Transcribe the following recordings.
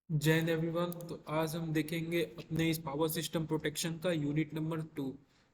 जय हिंद एवरीवन। तो आज हम देखेंगे अपने इस पावर सिस्टम प्रोटेक्शन का यूनिट नंबर 2।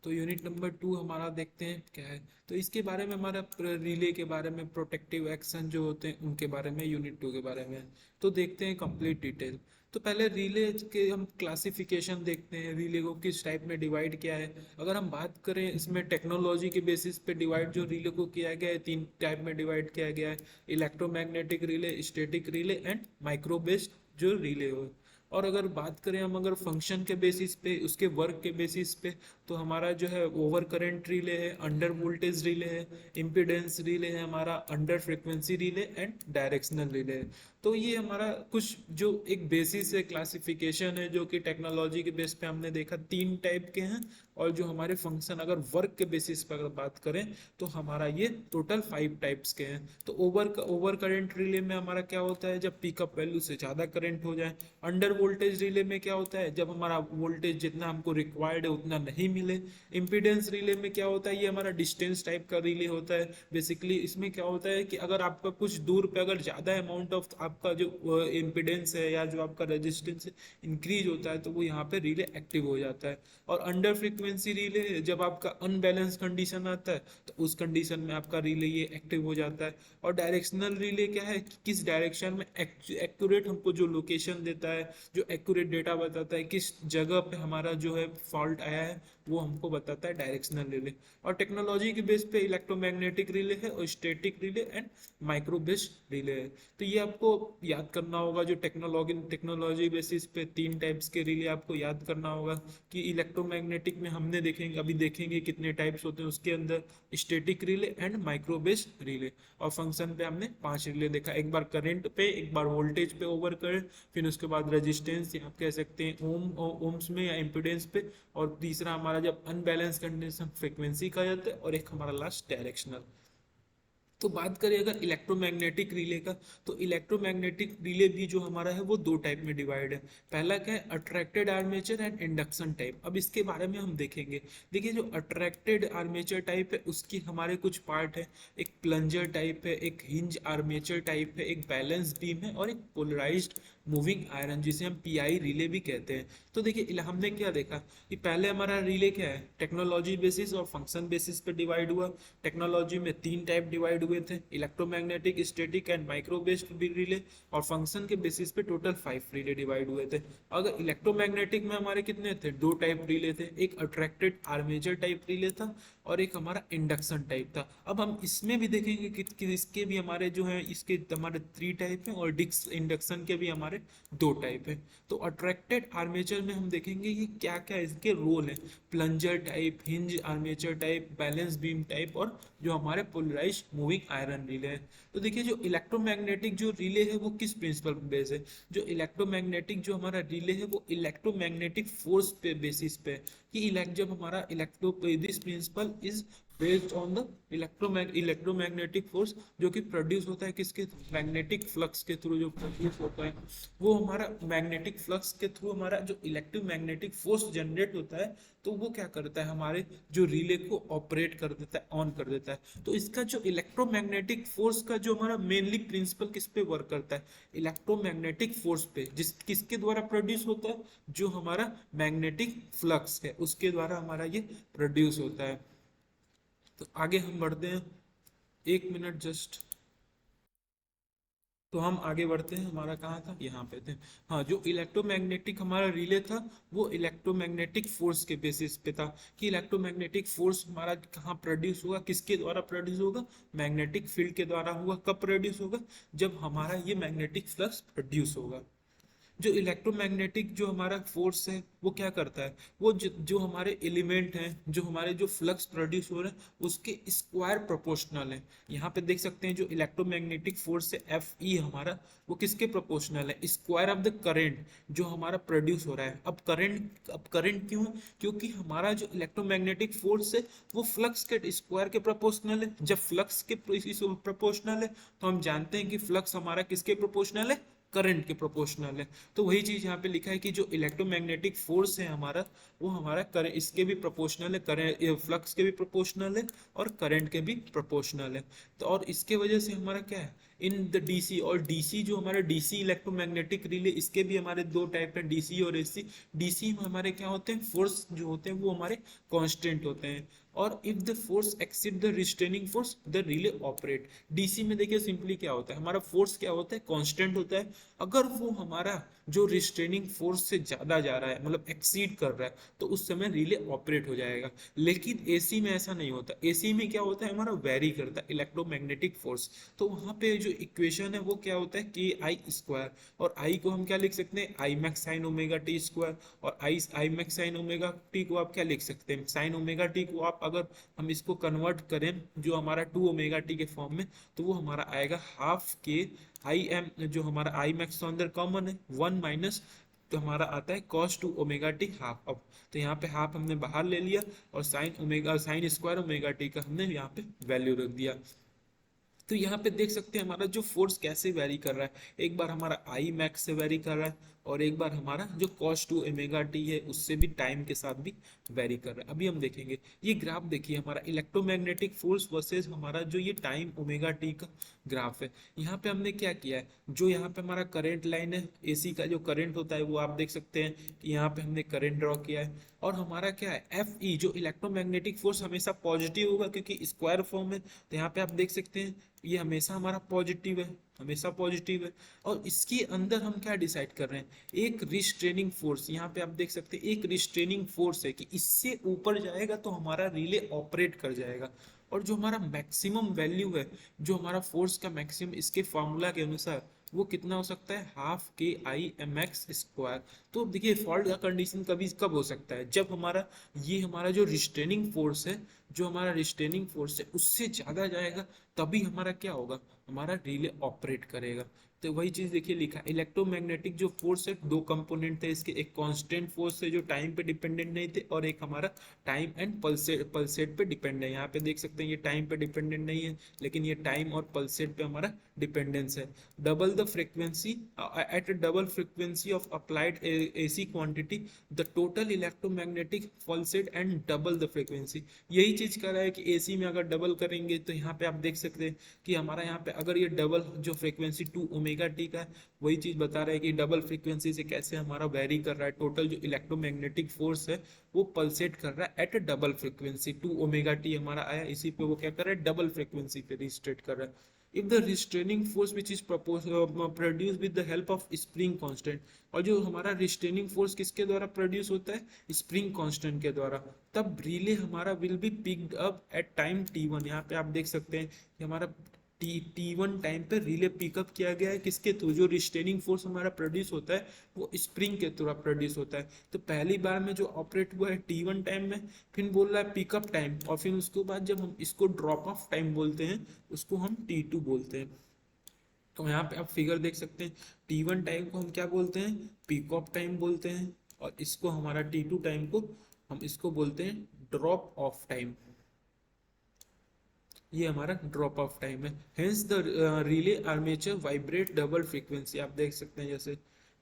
तो यूनिट नंबर 2 हमारा देखते हैं क्या है। तो इसके बारे में हमारा रिले के बारे में, प्रोटेक्टिव एक्शन जो होते हैं उनके बारे में, यूनिट 2 के बारे में। तो देखते हैं कंप्लीट डिटेल। तो पहले रिले के हम क्लासिफिकेशन देखते हैं, रिले को किस टाइप में डिवाइड किया है। अगर हम बात करें इसमें टेक्नोलॉजी के बेसिस पे डिवाइड जो रिले को किया गया है, तीन टाइप में डिवाइड किया गया है: electromagnetic relay, static relay and micro based जो रिले हो। और अगर बात करें हम, अगर फंक्शन के बेसिस पे, उसके वर्क के बेसिस पे, तो हमारा जो है ओवर करंट रिले है, अंडर वोल्टेज रिले है, इम्पीडेंस रिले है, हमारा under frequency relay and directional relay है। तो ये हमारा कुछ जो एक बेसिस है, क्लासिफिकेशन है, जो कि टेक्नोलॉजी के बेस पे हमने देखा तीन टाइप के हैं। और जो हमारे फंक्शन अगर वर्क के बेसिस पर अगर बात करें तो हमारा ये टोटल 5 टाइप्स के हैं। तो ओवर करंट रिले में हमारा क्या होता है, जब पिकअप वैल्यू से ज़्यादा करंट हो जाए। अंडर वोल्टेज रिले में क्या होता है, जब हमारा वोल्टेज जितना हमको रिक्वायर्ड है उतना नहीं मिले। इम्पीडेंस रिले में क्या होता है, ये हमारा डिस्टेंस टाइप का रिले होता है। बेसिकली इसमें क्या होता है कि अगर आपका कुछ दूर पे अगर ज़्यादा अमाउंट ऑफ आपका जो इम्पीडेंस है या जो आपका रेजिस्टेंस है इंक्रीज होता है, तो वो यहाँ पे रिले एक्टिव हो जाता है। और अंडर फ्रीक्वेंसी रिले, जब आपका अनबैलेंस कंडीशन आता है तो उस कंडीशन में आपका रिले ये एक्टिव हो जाता है। और डायरेक्शनल रिले क्या है कि किस डायरेक्शन में एक्यूरेट हमको जो लोकेशन देता है, जो एक्यूरेट डेटा बताता है किस जगह पे हमारा जो है फॉल्ट आया है, वो हमको बताता है डायरेक्शनल रिले। और टेक्नोलॉजी के बेस पे इलेक्ट्रोमैग्नेटिक रिले है और static relay and micro based relay है। तो ये आपको याद करना होगा, जो टेक्नोलॉजी बेसिस पे तीन टाइप्स के रिले आपको याद करना होगा। कि इलेक्ट्रोमैग्नेटिक में हमने देखेंगे, अभी देखेंगे कितने टाइप्स होते हैं उसके अंदर: static relay and micro based relay. और फंक्शन पे हमने 5 रिले देखा, एक बार करंट पे, एक बार वोल्टेज पे ओवर करंट, फिर उसके बाद रेजिस्टेंस या आप कह सकते हैं ओम्स में या इम्पिडेंस पे, और तीसरा हमारा जब अनबैलेंस कंडीशन फ्रिक्वेंसी का जाता है, और एक हमारा लास्ट डायरेक्शनल। तो बात करें अगर इलेक्ट्रोमैग्नेटिक रिले का, तो इलेक्ट्रोमैग्नेटिक रिले भी जो हमारा है वो दो टाइप में डिवाइड है। पहला क्या है, attracted armature and induction type. अब इसके बारे में हम देखेंगे। देखिए, जो अट्रैक्टेड आर्मेचर टाइप है उसकी हमारे कुछ पार्ट है। एक प्लंजर टाइप है, एक हिंज आर्मेचर टाइप है, एक बैलेंस बीम है, और एक पोलराइज्ड मूविंग आयरन, जिसे हम पीआई रिले भी कहते हैं। तो देखिए, हमने क्या देखा कि पहले हमारा रिले क्या है, टेक्नोलॉजी बेसिस और फंक्शन बेसिस पे डिवाइड हुआ। टेक्नोलॉजी में तीन टाइप डिवाइड हुए थे: electromagnetic, static and micro based relay. और फंक्शन के बेसिस पे टोटल 5 रिले डिवाइड हुए थे। अगर इलेक्ट्रोमैग्नेटिक में हमारे कितने थे, दो टाइप रिले थे, एक अट्रैक्टेड आर्मेचर टाइप रिले था और एक हमारा इंडक्शन टाइप था। अब हम इसमें भी देखेंगे कि इसके भी हमारे जो है, इसके हमारे 3 टाइप हैं, और डिक्स इंडक्शन के भी हमारे 2 टाइप हैं। तो अट्रैक्टेड आर्मेचर में हम देखेंगे कि क्या क्या इसके रोल हैं: plunger type, hinge armature type, balance beam type, और जो हमारे पोलराइज मूविंग आयरन रिले है। तो देखिए, जो इलेक्ट्रोमैग्नेटिक जो रिले है वो किस प्रिंसिपल पे बेस है। जो इलेक्ट्रोमैग्नेटिक जो हमारा रिले है वो इलेक्ट्रोमैग्नेटिक फोर्स पे बेसिस पे है। कि जब हमारा electro this principle is based on the electromagnetic force, जो कि प्रोड्यूस होता है किसके, मैग्नेटिक फ्लक्स के थ्रू जो प्रोड्यूस होता है, वो हमारा मैग्नेटिक फ्लक्स के थ्रू हमारा जो इलेक्ट्रोमैग्नेटिक फोर्स जनरेट होता है, तो वो क्या करता है, हमारे जो रिले को ऑपरेट कर देता है, ऑन कर देता है। तो इसका जो इलेक्ट्रोमैग्नेटिक फोर्स का जो हमारा मेनली प्रिंसिपल किस पे वर्क करता है, इलेक्ट्रोमैग्नेटिक फोर्स पे, जिस किसके द्वारा प्रोड्यूस होता है, जो हमारा मैग्नेटिक फ्लक्स है उसके द्वारा हमारा ये प्रोड्यूस होता है। तो आगे हम बढ़ते हैं, एक मिनट जस्ट। तो हम आगे बढ़ते हैं, हमारा कहाँ था, यहाँ पे थे। हाँ, जो इलेक्ट्रोमैग्नेटिक हमारा रिले था वो इलेक्ट्रोमैग्नेटिक फोर्स के बेसिस पे था। कि इलेक्ट्रोमैग्नेटिक फोर्स हमारा कहाँ प्रोड्यूस होगा, किसके द्वारा प्रोड्यूस होगा, मैग्नेटिक फील्ड के द्वारा हुआ। कब प्रोड्यूस होगा, जब हमारा ये मैग्नेटिक फ्लक्स प्रोड्यूस होगा। जो इलेक्ट्रोमैग्नेटिक जो हमारा फोर्स है वो क्या करता है, वो जो हमारे एलिमेंट हैं, जो हमारे जो फ्लक्स प्रोड्यूस हो रहे हैं उसके स्क्वायर प्रोपोर्शनल है। यहाँ पे देख सकते हैं जो इलेक्ट्रोमैग्नेटिक फोर्स है एफ ई हमारा, वो किसके प्रोपोर्शनल है, स्क्वायर ऑफ द करंट जो हमारा प्रोड्यूस हो रहा है। अब करंट क्यों है, क्योंकि हमारा जो इलेक्ट्रोमैग्नेटिक फोर्स है वो फ्लक्स के स्क्वायर के प्रोपोर्शनल है। जब फ्लक्स के प्रोपोर्शनल है तो हम जानते हैं कि फ्लक्स हमारा किसके प्रोपोर्शनल है, करंट के प्रोपोर्शनल है। तो वही चीज यहाँ पे लिखा है कि जो इलेक्ट्रोमैग्नेटिक फोर्स है हमारा, वो हमारा करंट इसके भी प्रोपोर्शनल है, करंट फ्लक्स के भी प्रोपोर्शनल है और करंट के भी प्रोपोर्शनल है। तो और इसके वजह से हमारा क्या है, इन द डीसी। और डीसी जो हमारा डीसी इलेक्ट्रोमैग्नेटिक रिले, इसके भी हमारे दो टाइप हैं, डीसी और एसी। डीसी में हमारे क्या होते हैं, फोर्स जो होते हैं वो हमारे कांस्टेंट होते हैं, और if the force exceed the restraining force the relay operate. DC में देखिए सिंपली क्या होता है, हमारा फोर्स क्या होता है, कांस्टेंट होता है। अगर वो हमारा जो रिस्ट्रेनिंग फोर्स से ज्यादा जा रहा है, मतलब एक्सीड कर रहा है, तो उस समय रिले ऑपरेट हो जाएगा। लेकिन एसी में ऐसा नहीं होता। एसी में क्या होता है, हमारा वेरी करता है इलेक्ट्रोमैग्नेटिक फोर्स। तो वहां पे जो इक्वेशन है वो क्या होता है, के आई स्क्वायर, और आई को हम क्या लिख सकते हैं, I max sine omega T square. और I max sine omega T को आप क्या लिख सकते हैं, साइन ओमेगा टी को आप अगर हम इसको कन्वर्ट करें जो हमारा टू ओमेगा टी के फॉर्म में, तो वो हमारा आएगा हाफ के आई एम, जो हमारा आई मैक्स तो अंदर कॉमन है, वन माइनस, तो हमारा आता है cos two omega T half. अब तो यहाँ पे हाफ हमने बाहर ले लिया, और sine omega, sine square omega T का हमने यहाँ पे वैल्यू रख दिया। तो यहाँ पे देख सकते हैं हमारा जो फोर्स कैसे वेरी कर रहा है, एक बार हमारा आई मैक्स से वेरी कर रहा है, और एक बार हमारा जो cos टू ओमेगा टी है उससे भी टाइम के साथ भी वेरी कर रहा है। अभी हम देखेंगे ये ग्राफ, देखिए हमारा इलेक्ट्रोमैग्नेटिक फोर्स वर्सेस हमारा जो ये टाइम ओमेगा टी का ग्राफ है। यहाँ पे हमने क्या किया है, जो यहाँ पे हमारा करंट लाइन है, एसी का जो करंट होता है वो आप देख सकते हैं कि यहाँ पे हमने करंट ड्रॉ किया है। और हमारा क्या है, एफ ई, जो इलेक्ट्रोमैग्नेटिक फोर्स हमेशा पॉजिटिव होगा क्योंकि स्क्वायर फॉर्म है। तो यहाँ पे आप देख सकते हैं ये हमेशा हमारा पॉजिटिव है, हमेशा पॉजिटिव है। और इसके अंदर हम क्या डिसाइड कर रहे हैं, एक रिस्ट्रेनिंग फोर्स, यहाँ पे आप देख सकते हैं एक रिस्ट्रेनिंग फोर्स है कि इससे ऊपर जाएगा तो हमारा रिले ऑपरेट कर जाएगा। और जो हमारा मैक्सिमम वैल्यू है, जो हमारा फोर्स का मैक्सिमम इसके फॉर्मूला के अनुसार वो कितना हो सकता है, हाफ के आई एम एक्स स्क्वायर। तो देखिए फॉल्ट का कंडीशन कभी कब हो सकता है, जब हमारा ये हमारा जो रिस्ट्रेनिंग फोर्स है, जो हमारा रिस्ट्रेनिंग फोर्स है उससे ज्यादा जाएगा, तभी हमारा क्या होगा, हमारा रिले ऑपरेट करेगा। तो वही चीज देखिए लिखा, इलेक्ट्रोमैग्नेटिक जो फोर्स है दो कंपोनेंट थे इसके, एक कांस्टेंट फोर्स है जो टाइम पे डिपेंडेंट नहीं थे, और एक हमारा टाइम एंड पल्सेट पे डिपेंड है। यहाँ पे देख सकते हैं ये टाइम पे डिपेंडेंट नहीं है, लेकिन ये टाइम और पल्सेट पे हमारा डिपेंडेंस है। Double the frequency at double frequency of applied AC quantity the total electromagnetic pulsate and double the frequency. यही चीज कर रहा है कि एसी में अगर डबल करेंगे तो यहाँ पे आप देख सकते हैं कि हमारा यहाँ पे अगर ये डबल जो फ्रीक्वेंसी टू ओमेगा टी का है, वही चीज बता रहा है कि डबल फ्रीक्वेंसी से कैसे हमारा वेरी कर रहा है, टोटल जो इलेक्ट्रोमैग्नेटिक फोर्स है वो पल्सेट कर रहा है at a double frequency. Two omega T हमारा आया, इसी पे वो क्या कर रहा है, डबल फ्रीक्वेंसी पे रिस्ट्रेट कर रहा है। if the restraining force which is produced with the help of spring constant, और जो हमारा रिस्ट्रेनिंग फोर्स किसके द्वारा प्रोड्यूस होता है, स्प्रिंग कांस्टेंट के द्वारा, तब रिले हमारा will be picked up at time t1। यहाँ पे आप देख सकते हैं कि हमारा टी वन टाइम पे रिले पिकअप किया गया है, किसके थ्रू, जो रिस्ट्रेनिंग फोर्स हमारा प्रोड्यूस होता है वो स्प्रिंग के थ्रू प्रोड्यूस होता है। तो पहली बार में जो ऑपरेट हुआ है टी वन टाइम में, फिर बोल रहा है पिकअप टाइम, और फिर उसके बाद जब हम इसको ड्रॉप ऑफ टाइम बोलते हैं उसको हम टी टू बोलते हैं। तो यहाँ पे आप फिगर देख सकते हैं, टी वन टाइम को हम क्या बोलते हैं, पिक ऑफ टाइम बोलते हैं, और इसको हमारा टी टू टाइम को हम इसको बोलते हैं ड्रॉप ऑफ टाइम। ये हमारा ड्रॉप ऑफ टाइम है। Hence the relay armature vibrate double frequency, आप देख सकते हैं जैसे।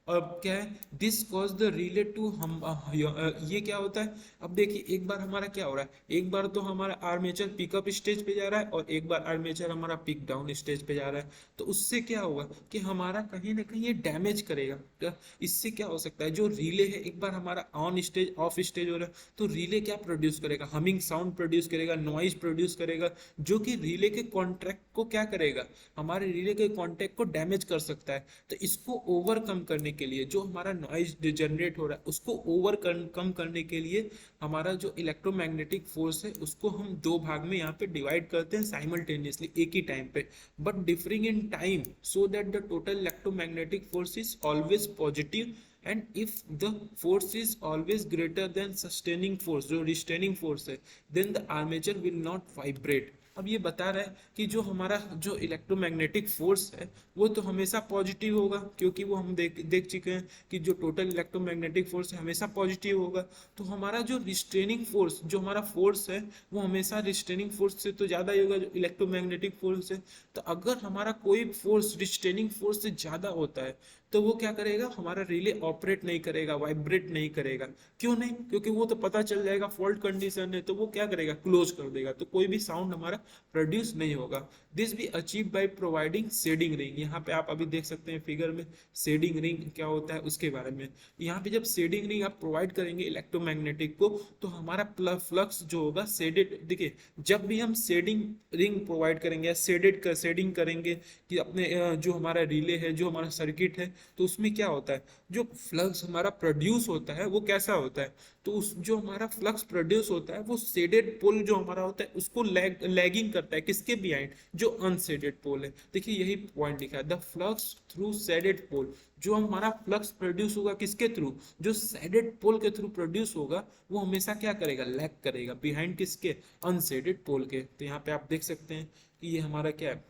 और क्या है, this cause the relay to हम ये क्या होता है, अब देखिए एक बार हमारा क्या हो रहा है, एक बार तो हमारा आर्मेचर पिकअप स्टेज पे जा रहा है, और एक बार आर्मेचर हमारा पिक डाउन स्टेज पे जा रहा है। तो उससे क्या होगा कि हमारा कहीं ना कहीं ये डैमेज करेगा। तो इससे क्या हो सकता है, जो रिले है एक बार हमारा ऑन स्टेज ऑफ स्टेज हो रहा है, तो रिले क्या प्रोड्यूस करेगा, हमिंग साउंड प्रोड्यूस करेगा, नॉइज प्रोड्यूस करेगा, जो कि रिले के कॉन्ट्रैक्ट को क्या करेगा, हमारे रिले के कॉन्टैक्ट को डैमेज कर सकता है। तो इसको ओवरकम करने के लिए, जो हमारा नॉइज जनरेट हो रहा है उसको ओवरकम करने के लिए, हमारा जो इलेक्ट्रोमैग्नेटिक फोर्स है उसको हम दो भाग में यहाँ पे डिवाइड करते हैं साइमल्टेनियसली, एक ही टाइम पे, but differing in time, so that the total electromagnetic force is always positive, and if the force is always greater than sustaining force, जो restraining force है, then the armature will not vibrate। अब ये बता रहा है कि जो हमारा जो इलेक्ट्रोमैग्नेटिक फोर्स है वो तो हमेशा पॉजिटिव होगा, क्योंकि वो हम देख चुके हैं कि जो टोटल इलेक्ट्रोमैग्नेटिक फोर्स है हमेशा पॉजिटिव होगा। तो हमारा जो रिस्ट्रेनिंग फोर्स, जो हमारा फोर्स है वो हमेशा रिस्ट्रेनिंग फोर्स से तो ज़्यादा ही होगा जो इलेक्ट्रोमैग्नेटिक फोर्स है। तो अगर हमारा कोई फोर्स रिस्ट्रेनिंग फोर्स से ज़्यादा होता है तो वो क्या करेगा, हमारा रिले ऑपरेट नहीं करेगा, वाइब्रेट नहीं करेगा। क्यों नहीं? क्योंकि वो तो पता चल जाएगा फॉल्ट कंडीशन है, तो वो क्या करेगा, क्लोज कर देगा, तो कोई भी साउंड हमारा प्रोड्यूस नहीं होगा। This be achieve by providing shading ring. यहाँ पे आप अभी देख सकते हैं फिगर में शेडिंग रिंग क्या होता है उसके बारे में। यहाँ पे जब शेडिंग रिंग आप प्रोवाइड करेंगे इलेक्ट्रोमैग्नेटिक को, तो हमारा फ्लक्स जो होगा शेडेड, देखिए जब भी हम शेडिंग रिंग प्रोवाइड करेंगे या शेडिंग करेंगे कि अपने जो हमारा रिले है, जो हमारा सर्किट है, तो उसमें क्या होता है, जो फ्लक्स हमारा प्रोड्यूस होता है वो कैसा होता है, तो उस जो हमारा फ्लक्स प्रोड्यूस होता है वो शेडेड पोल जो हमारा होता है उसको लैगिंग करता है, किसके बिहाइंड, जो अनशेडेड पोल है। देखिए यही पॉइंट लिखा है, the flux through shaded pole, जो हमारा फ्लक्स प्रोड्यूस होगा किसके थ्रू, जो शेडेड पोल के थ्रू प्रोड्यूस होगा, वो हमेशा क्या करेगा, लैग करेगा बिहाइंड किसके, अनशेडेड पोल के। तो यहाँ पे आप देख सकते हैं कि ये हमारा क्या है,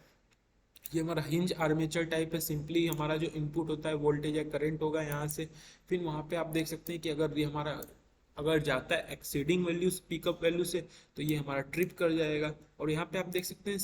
ये हमारा हिंज आर्मेचर टाइप है। सिंपली हमारा जो इनपुट होता है वोल्टेज या करंट होगा यहाँ से, फिर वहाँ पे आप देख सकते हैं कि अगर ये हमारा अगर जाता है एक्सीडिंग वैल्यू पिकअप वैल्यू से, तो ये हमारा ट्रिप कर जाएगा। और यहाँ पे आप देख सकते हैं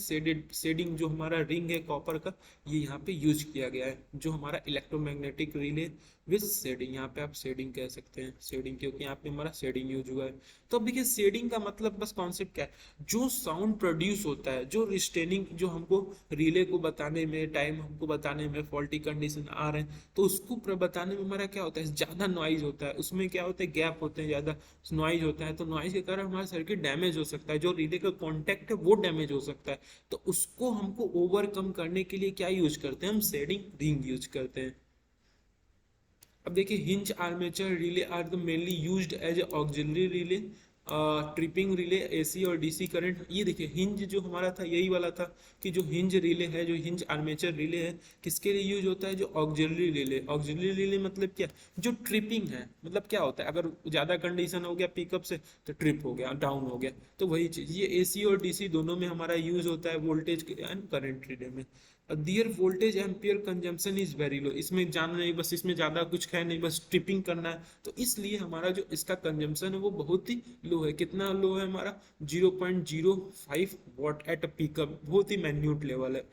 शेडिंग जो हमारा रिंग है कॉपर का, ये यहाँ पे यूज किया गया है, जो हमारा इलेक्ट्रोमैग्नेटिक रिले विद शेडिंग, यहाँ पे आप शेडिंग कह सकते हैं, शेडिंग क्योंकि यहाँ पे हमारा शेडिंग यूज हुआ है। तो अब देखिए शेडिंग का मतलब बस कॉन्सेप्ट क्या है, जो साउंड प्रोड्यूस होता है, जो रिस्टेनिंग जो हमको रिले को बताने में, टाइम हमको बताने में, फॉल्टी कंडीशन आ रहे हैं, तो उसको बताने में हमारा क्या होता है, ज़्यादा नॉइज होता है, उसमें क्या होता है, गैप होते हैं, ज़्यादा नॉइज होता है, तो नॉइज के कारण हमारा सर्किट डैमेज हो सकता है, जो रिले का कॉन्टैक्ट है वो डैमेज हो सकता है। तो उसको हमको ओवरकम करने के लिए क्या यूज करते हैं, हम शेडिंग रिंग यूज करते हैं। अब देखिए hinge armature relay are the mainly used as auxiliary relay, tripping relay, AC और डीसी करंट। ये देखिए हिंज जो हमारा था यही वाला था कि जो हिंज रिले है, जो हिंज आर्मेचर रिले है, किसके लिए यूज होता है, जो ऑक्सिलरी रिले। ऑक्सिलरी रिले मतलब क्या, जो ट्रिपिंग है, मतलब क्या होता है, अगर ज्यादा कंडीशन हो गया पिकअप से तो ट्रिप हो गया, डाउन हो गया, तो वही चीज ये एसी और डीसी दोनों में हमारा यूज होता है वोल्टेज एंड करंट रिले में। Their voltage ampere consumption is very low, इसमें जानना नहीं, बस इसमें ज़्यादा कुछ है नहीं, बस ट्रिपिंग करना है, तो इसलिए हमारा जो इसका कंजम्पशन है वो बहुत ही लो है। कितना लो है हमारा, 0.05 वॉट एट अ पिकअप, बहुत ही मैन्यूट लेवल है।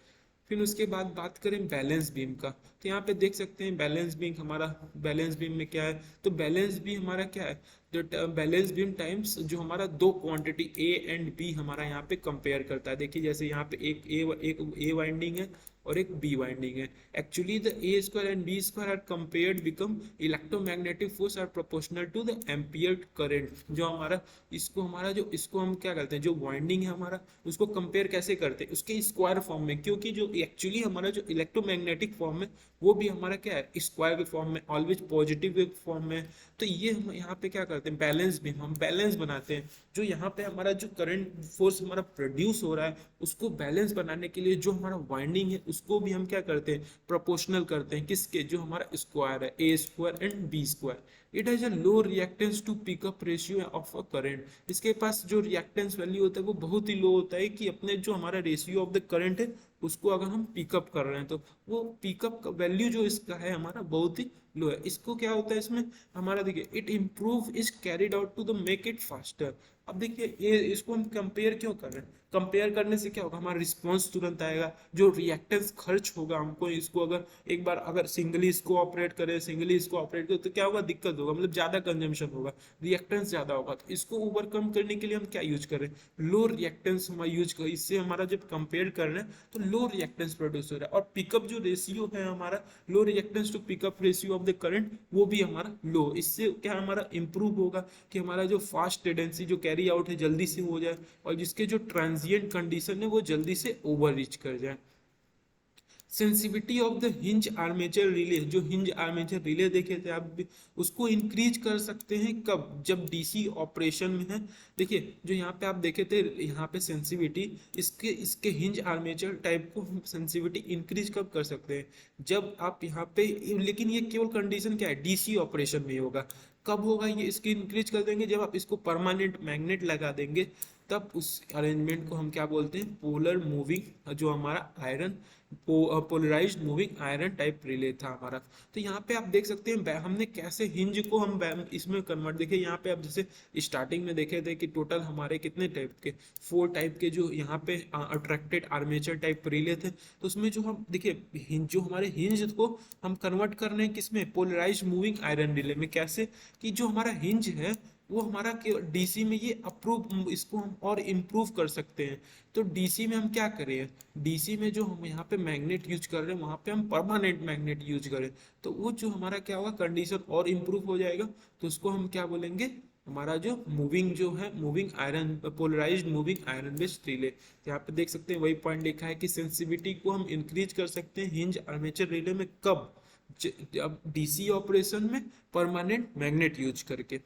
फिर उसके बाद बात करें बैलेंस बीम का, तो यहाँ पे देख सकते हैं बैलेंस बीम हमारा, बैलेंस बीम में क्या है, तो बैलेंस बीम हमारा क्या है, जो बैलेंस बीम टाइम्स जो हमारा दो क्वांटिटी ए एंड बी हमारा यहाँ पे कंपेयर करता है। देखिए जैसे यहाँ पे एक ए वाइंडिंग है और एक बी वाइंडिंग है। Actually the A square and B square are compared become electromagnetic force are proportional to the ampere current. जो हमारा इसको हम क्या करते हैं, जो वाइंडिंग है हमारा, उसको कंपेयर कैसे करते हैं, उसके स्क्वायर फॉर्म में, क्योंकि जो एक्चुअली हमारा जो इलेक्ट्रोमैग्नेटिक फॉर्म है वो भी हमारा क्या है, स्क्वायर के फॉर्म में, ऑलवेज पॉजिटिव के फॉर्म में। तो ये हम यहाँ पे क्या करते हैं, बैलेंस भी हम बैलेंस बनाते हैं। जो यहाँ पे हमारा जो करंट फोर्स हमारा प्रोड्यूस हो रहा है उसको बैलेंस बनाने के लिए जो हमारा वाइंडिंग है उसको भी हम क्या करते हैं, प्रोपोर्शनल करते हैं, किसके, जो हमारा स्क्वायर है, A square and B square. It has a low reactance to pickup ratio of a current. इसके पास जो रिएक्टेंस वैल्यू होता है वो बहुत ही लो होता है, कि अपने जो हमारा रेशियो ऑफ द करंट है उसको अगर हम पिकअप कर रहे हैं तो वो पिकअप का वैल्यू जो इसका है हमारा बहुत ही लो है। इसको क्या होता है इसमें हमारा, देखिए it improve is carried out to the make it faster. अब देखिए ये इसको हम कंपेयर क्यों कर रहे हैं, कंपेयर करने से क्या होगा, हमारा रिस्पॉन्स तुरंत आएगा, जो रिएक्टेंस खर्च होगा हमको इसको अगर एक बार अगर सिंगली इसको ऑपरेट करें, सिंगली इसको ऑपरेट करें, तो क्या होगा, दिक्कत होगा, मतलब ज़्यादा कंजम्पशन होगा, रिएक्टेंस ज़्यादा होगा। तो इसको ओवरकम करने के लिए हम क्या यूज करें, लो रिएक्टेंस हम यूज करें। इससे हमारा जब कंपेयर कर रहे हैं तो लो रिएक्टेंस प्रोड्यूस हो रहा है, और पिकअप जो रेशियो है हमारा, low reactance to pickup ratio of the current, वो भी हमारा लो। इससे क्या हमारा इंप्रूव होगा कि हमारा जो फास्ट टेंडेंसी जो कैरी आउट है जल्दी से हो जाए, और जिसके जो ट्रांजिएंट कंडीशन है वो जल्दी से ओवर रीच कर जाए। Sensitivity of the hinge armature relay, जो हिंज आर्मेचर रिले देखे थे आप भी, उसको इंक्रीज कर सकते हैं कब, जब डीसी ऑपरेशन में है। देखिए जो यहाँ पे आप देखे थे, यहाँ पे सेंसिटिविटी इसके हिंज आर्मेचर टाइप को सेंसिटिविटी इंक्रीज कब कर सकते हैं, जब आप यहाँ पे, लेकिन ये केवल कंडीशन क्या है, डीसी ऑपरेशन में होगा। कब होगा ये, इसकी इंक्रीज कर देंगे जब आप इसको परमानेंट मैग्नेट लगा देंगे, तब उस अरेंजमेंट को हम क्या बोलते हैं, पोलर मूविंग, जो हमारा iron polarised moving iron type relay था हमारा। तो यहाँ पे आप देख सकते हैं हमने कैसे हिंज को हम इसमें कन्वर्ट, देखिए यहाँ पे आप जैसे स्टार्टिंग में देखे थे कि टोटल हमारे कितने टाइप के, 4 टाइप के जो यहाँ पे अट्रैक्टेड आर्मेचर टाइप रिले थे। तो उसमें जो हम देखिए हिंज, जो हमारे हिंज को हम कन्वर्ट कर रहे हैं किसमें, पोलराइज्ड मूविंग आयरन रिले में। कैसे कि जो हमारा हिंज है वो हमारा डीसी में ये अप्रूव, इसको हम और इम्प्रूव कर सकते हैं। तो डीसी में हम क्या करें, डीसी में जो हम यहाँ पे मैग्नेट यूज कर रहे हैं वहाँ पे हम परमानेंट मैग्नेट यूज करें, तो वो जो हमारा क्या होगा, कंडीशन और इम्प्रूव हो जाएगा। तो उसको हम क्या बोलेंगे, हमारा जो मूविंग जो है, moving iron, polarised moving iron based relay. यहाँ पे देख सकते हैं वही पॉइंट लिखा है कि सेंसिटिविटी को हम इंक्रीज कर सकते हैं हिंज आर्मेचर रिले में, कब, अब डीसी ऑपरेशन में परमानेंट मैग्नेट यूज करके।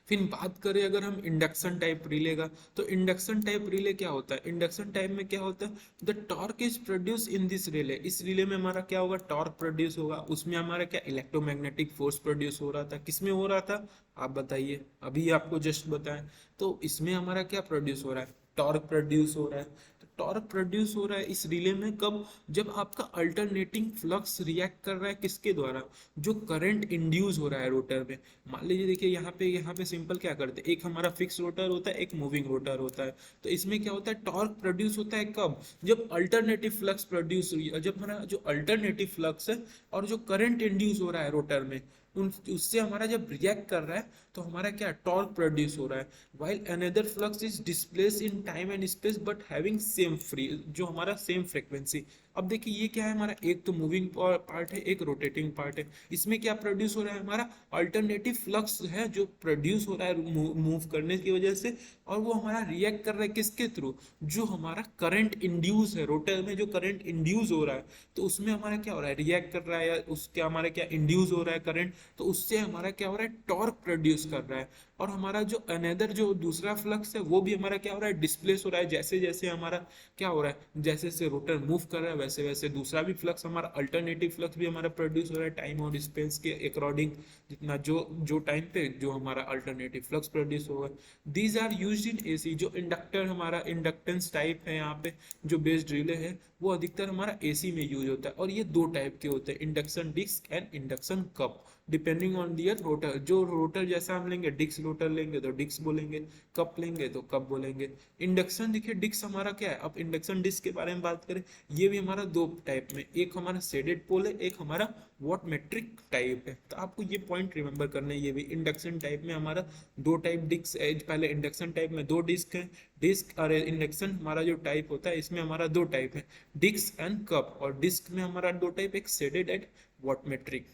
फिर बात करें अगर हम इंडक्शन टाइप रिले का, तो इंडक्शन टाइप रिले क्या होता है, इंडक्शन टाइप में क्या होता है, the torque is produce in this relay, इस रिले में हमारा क्या होगा, टॉर्क प्रोड्यूस होगा। उसमें हमारा क्या इलेक्ट्रोमैग्नेटिक फोर्स प्रोड्यूस हो रहा था, किसमें हो रहा था आप बताइए, अभी आपको जस्ट बताएं। तो इसमें हमारा क्या प्रोड्यूस हो रहा है, टॉर्क प्रोड्यूस हो रहा है। तो टॉर्क प्रोड्यूस हो रहा है इस रिले में कब, जब आपका अल्टरनेटिंग फ्लक्स रिएक्ट कर रहा है किसके द्वारा, जो करंट इंड्यूस हो रहा है रोटर में। मान लीजिए देखिए यहाँ पे सिंपल क्या करते हैं, एक हमारा फिक्स रोटर होता है, एक मूविंग रोटर होता है। तो इसमें क्या होता है, टॉर्क प्रोड्यूस होता है कब, जब अल्टरनेटिव फ्लक्स प्रोड्यूस हुई, जब हमारा जो अल्टरनेटिव फ्लक्स है और जो करंट इंड्यूस हो रहा है रोटर में, उससे हमारा जब रिएक्ट कर रहा है तो हमारा क्या टॉर्क प्रोड्यूस हो रहा है। While another flux is displace in time and space but having same free, जो हमारा सेम फ्रीक्वेंसी। अब देखिए ये क्या है हमारा, एक तो मूविंग पार्ट है, एक रोटेटिंग पार्ट है। इसमें क्या प्रोड्यूस हो रहा है, हमारा अल्टरनेटिव फ्लक्स है जो प्रोड्यूस हो रहा है मूव करने की वजह से, और वो हमारा रिएक्ट कर रहा है किसके थ्रू, जो हमारा करंट इंड्यूस है रोटर में, जो करंट इंड्यूस हो रहा है तो उसमें हमारा क्या हो रहा है, रिएक्ट कर रहा है, या उसके हमारा क्या इंड्यूस हो रहा है करंट, तो उससे हमारा क्या हो रहा है, टॉर्क प्रोड्यूस कर रहा है। और हमारा जो अनदर जो दूसरा फ्लक्स है वो भी हमारा क्या हो रहा है, डिस्प्लेस हो रहा है। जैसे जैसे हमारा क्या हो रहा है, जैसे जैसे रोटर मूव कर रहा है वैसे वैसे दूसरा भी फ्लक्स, हमारा अल्टरनेटिव फ्लक्स भी हमारा प्रोड्यूस हो रहा है टाइम और स्पेस के अकॉर्डिंग, जितना जो जो टाइम पे जो हमारा अल्टरनेटिव फ्लक्स प्रोड्यूस होगा। These are used in AC, जो इंडक्टर हमारा इंडक्टेंस टाइप है यहाँ पे जो बेस्ड रिले है वो अधिकतर हमारा एसी में यूज होता है। और ये 2 टाइप के होते हैं, induction disc and induction cup, depending on their rotor. जो रोटर जैसा हम लेंगे, डिस्क रोटर लेंगे तो डिस्क बोलेंगे, कप लेंगे तो कप बोलेंगे। इंडक्शन देखिए डिस्क हमारा क्या है, अब इंडक्शन डिस्क के बारे में बात करें, ये भी हमारा 2 टाइप में, एक हमारा शेडेड पोल है, एक हमारा वॉट मेट्रिक टाइप है। तो आपको ये पॉइंट रिमेंबर करना है, ये भी इंडक्शन टाइप में हमारा 2 टाइप डिस्क है। पहले इंडक्शन टाइप में 2 डिस्क है, डिस्क और इंडक्शन हमारा जो टाइप होता है इसमें हमारा 2 टाइप है, डिस्क एंड कप। और डिस्क में हमारा 2 टाइप, एक शेडेड एंड वॉट मेट्रिक।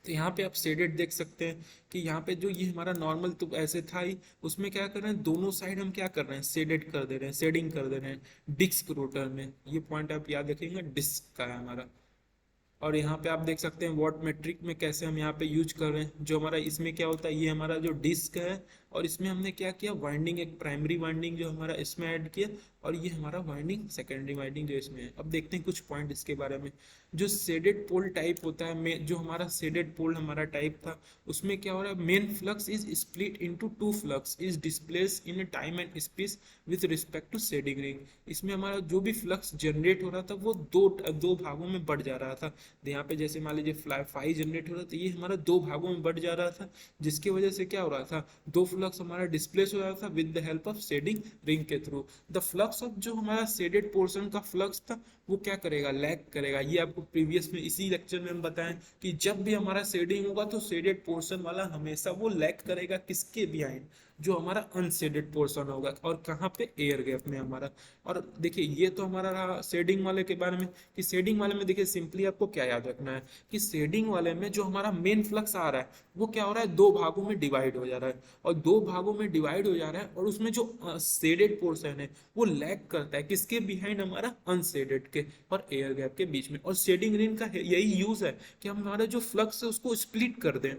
तो यहाँ पे आप शेडेड देख सकते हैं कि यहाँ पे जो ये हमारा नॉर्मल तो ऐसे था ही, उसमें क्या कर रहे हैं, दोनों साइड हम क्या कर रहे हैं, शेडेड कर दे रहे हैं, शेडिंग कर दे रहे हैं डिस्क रोटर में। ये पॉइंट आप याद रखेंगे, डिस्क का है हमारा। और यहाँ पे आप देख सकते हैं वॉट मेट्रिक में कैसे हम यहाँ पे यूज कर रहे हैं। जो हमारा इसमें क्या होता है, ये हमारा जो डिस्क है और इसमें हमने क्या किया, वाइंडिंग, एक प्राइमरी वाइंडिंग जो हमारा इसमें ऐड किया, और ये हमारा वाइंडिंग सेकेंडरी वाइंडिंग जो इसमें है। अब देखते हैं कुछ पॉइंट इसके बारे में। जो शेडेड पोल टाइप होता है, जो हमारा शेडेड पोल हमारा टाइप था, उसमें क्या हो रहा है, main flux is split into 2 flux is displace in time and space with respect to shading ring. इसमें हमारा जो भी फ्लक्स जनरेट हो रहा था वो दो भागों में बढ़ जा रहा था। यहाँ पे जैसे मान लीजिए फाई जनरेट हो रहा था, ये हमारा 2 भागों में बढ़ जा रहा था, जिसकी वजह से क्या हो रहा था, 2 फ्लक्स हमारा डिस्प्लेस हो रहा था with the help of shading ring के थ्रू। द फ्लक्स ऑफ जो हमारा शेडेड पोर्शन का फ्लक्स था वो क्या करेगा, लैग करेगा। ये आपको प्रीवियस में इसी लेक्चर में हम बताएं कि जब भी हमारा शेडिंग होगा तो शेडेड पोर्शन वाला हमेशा वो लैग करेगा, किसके बिहाइंड, जो हमारा अनशेडेड पोर्शन होगा, और कहाँ पे, एयर गैप में हमारा। और देखिए ये तो हमारा रहा शेडिंग वाले के बारे में, कि शेडिंग वाले में देखिए सिंपली आपको क्या याद रखना है कि शेडिंग वाले में जो हमारा मेन फ्लक्स आ रहा है वो क्या हो रहा है, 2 भागों में डिवाइड हो जा रहा है, और 2 भागों में डिवाइड हो जा रहा है, और उसमें जो शेडेड पोर्शन है वो लैग करता है किसके बिहाइंड, हमारा अनशेडेड के और एयर गैप के बीच में। और शेडिंग रिंग का यही यूज है कि हम हमारा जो फ्लक्स है उसको स्प्लिट कर दें।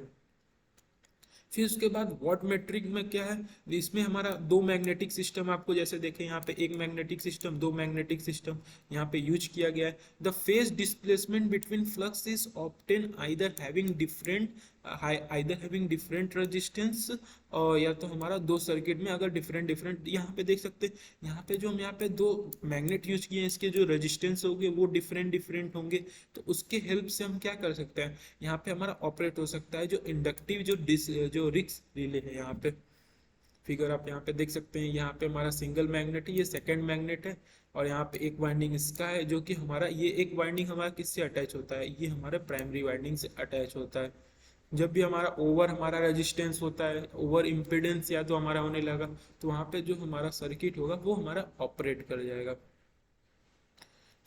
फिर उसके बाद वॉट मेट्रिक में क्या है, इसमें हमारा 2 मैग्नेटिक सिस्टम, आपको जैसे देखें यहाँ पे 1 मैग्नेटिक सिस्टम, 2 मैग्नेटिक सिस्टम यहाँ पे यूज किया गया है। The phase displacement between flux is obtain either having different either having different resistance, और या तो हमारा दो सर्किट में अगर डिफरेंट डिफरेंट, यहाँ पे देख सकते हैं यहाँ पे जो हम यहाँ पे दो मैग्नेट यूज किए हैं, इसके जो रेजिस्टेंस होंगे वो डिफरेंट डिफरेंट होंगे। तो उसके हेल्प से हम क्या कर सकते हैं, यहाँ पे हमारा ऑपरेट हो सकता है जो इंडक्टिव जो रिक्स रिले है। यहाँ पे फिगर आप यहाँ पे देख सकते हैं, यहाँ पे हमारा सिंगल मैग्नेट है, ये सेकंड मैग्नेट है, और यहाँ पे एक वाइंडिंग इसका है, जो कि हमारा ये एक वाइंडिंग हमारा किससे अटैच होता है, ये हमारे प्राइमरी वाइंडिंग से अटैच होता है। जब भी हमारा रेजिस्टेंस होता है, ओवर इम्पिडेंस या तो हमारा होने लगा, तो वहाँ पे जो हमारा सर्किट होगा वो हमारा ऑपरेट कर जाएगा।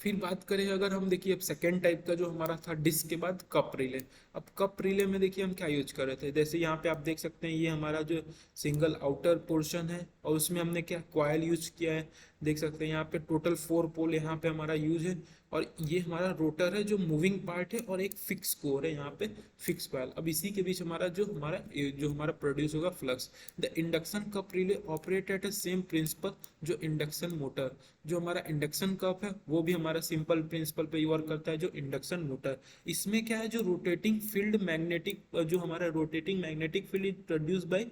फिर बात करें अगर हम देखिए अब सेकेंड टाइप का जो हमारा था डिस्क के बाद कप रिले। अब कप रिले में देखिए हम क्या यूज कर रहे थे, जैसे यहाँ पे आप देख सकते हैं ये हमारा जो सिंगल आउटर पोर्शन है, और उसमें हमने क्या कॉइल यूज किया है। देख सकते हैं यहाँ पे टोटल 4 पोल यहाँ पे हमारा यूज है, और ये हमारा रोटर है जो मूविंग पार्ट है, और एक फिक्स कोर है यहाँ पे, फिक्स कॉइल। अब इसी के बीच हमारा प्रोड्यूस होगा flux. The induction cup relay operate at same principle जो इंडक्शन मोटर। जो हमारा इंडक्शन कप है वो भी हमारा सिंपल प्रिंसिपल पे वर्क करता है जो इंडक्शन मोटर। इसमें क्या है, जो रोटेटिंग फील्ड मैग्नेटिक, जो हमारा rotating magnetic field is produce by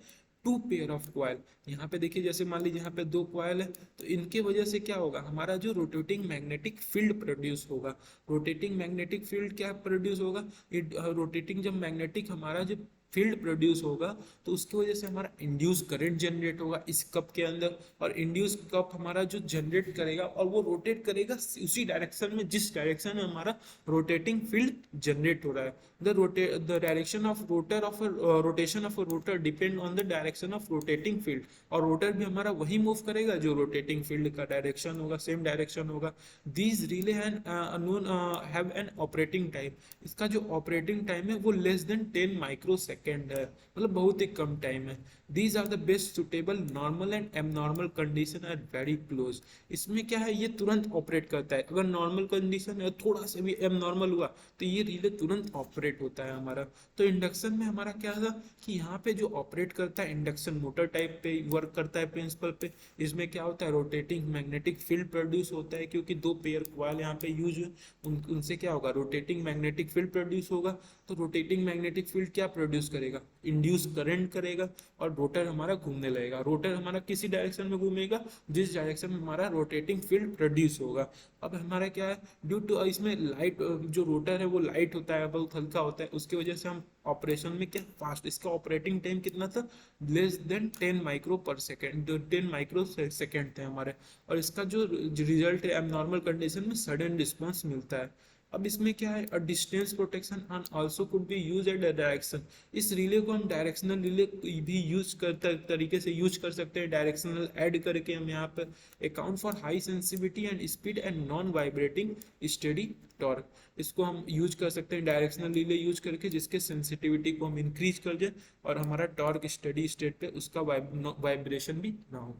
two pair of coil. यहाँ पे देखिए जैसे मान लीजिए यहाँ पे दो क्वाइल है, तो इनके वजह से क्या होगा, हमारा जो रोटेटिंग मैग्नेटिक फील्ड प्रोड्यूस होगा। रोटेटिंग मैग्नेटिक फील्ड क्या प्रोड्यूस होगा, रोटेटिंग जब मैग्नेटिक हमारा जब फील्ड प्रोड्यूस होगा, तो उसकी वजह से हमारा इंड्यूस करंट जनरेट होगा इस कप के अंदर, और इंड्यूस कप हमारा जो जनरेट करेगा और वो रोटेट करेगा उसी डायरेक्शन में जिस डायरेक्शन में हमारा रोटेटिंग फील्ड जनरेट हो रहा है। The direction of rotation of rotor depend on the direction of rotating field. और रोटर भी हमारा वही मूव करेगा जो रोटेटिंग फील्ड का डायरेक्शन होगा, सेम डायरेक्शन होगा। These relay have an operating time. इसका जो ऑपरेटिंग टाइम है वो लेस देन 10 माइक्रो सेकेंड है, मतलब बहुत ही कम टाइम है। These are the best suitable normal and abnormal condition are very close. इसमें क्या है, ये तुरंत ऑपरेट करता है, अगर नॉर्मल कंडीशन है थोड़ा सा भी एबनॉर्मल हुआ तो ये रिले तुरंत ऑपरेट होता है हमारा। तो इंडक्शन में हमारा क्या था कि यहाँ पे जो ऑपरेट करता है इंडक्शन मोटर टाइप पे वर्क करता है प्रिंसिपल पे। इसमें क्या होता है, रोटेटिंग मैग्नेटिक फील्ड प्रोड्यूस होता है, क्योंकि दो पेयर कॉइल यहाँ पे यूज है, उनसे क्या होगा, रोटेटिंग मैग्नेटिक फील्ड प्रोड्यूस होगा। तो रोटेटिंग मैग्नेटिक फील्ड क्या प्रोड्यूस करेगा, इंड्यूस करंट करेगा, और रोटर हमारा घूमने लगेगा। रोटर हमारा किसी डायरेक्शन में घूमेगा जिस डायरेक्शन में हमारा रोटेटिंग फील्ड प्रोड्यूस होगा। अब हमारा क्या है, ड्यू टू इसमें लाइट, जो रोटर है वो लाइट होता है, बहुत हल्का होता है, उसकी वजह से हम ऑपरेशन में क्या फास्ट, इसका ऑपरेटिंग टाइम कितना था, less than 10 micro per second, 10 micro second थे हमारे। और इसका जो रिजल्ट है एबनॉर्मल कंडीशन में सडन रिस्पॉन्स मिलता है। अब इसमें क्या है, a distance protection and also could be use at direction. इस रिले को हम डायरेक्शनल रिले भी यूज करते तरीके से यूज कर सकते हैं, डायरेक्शनल ऐड करके हम यहाँ पर account for high sensitivity and speed and non vibrating steady torque. इसको हम यूज कर सकते हैं डायरेक्शनल रिले यूज करके, जिसके सेंसिटिविटी को हम इंक्रीज कर दें और हमारा टॉर्क स्टेडी स्टेट पे उसका वाइब्रेशन भी ना हो।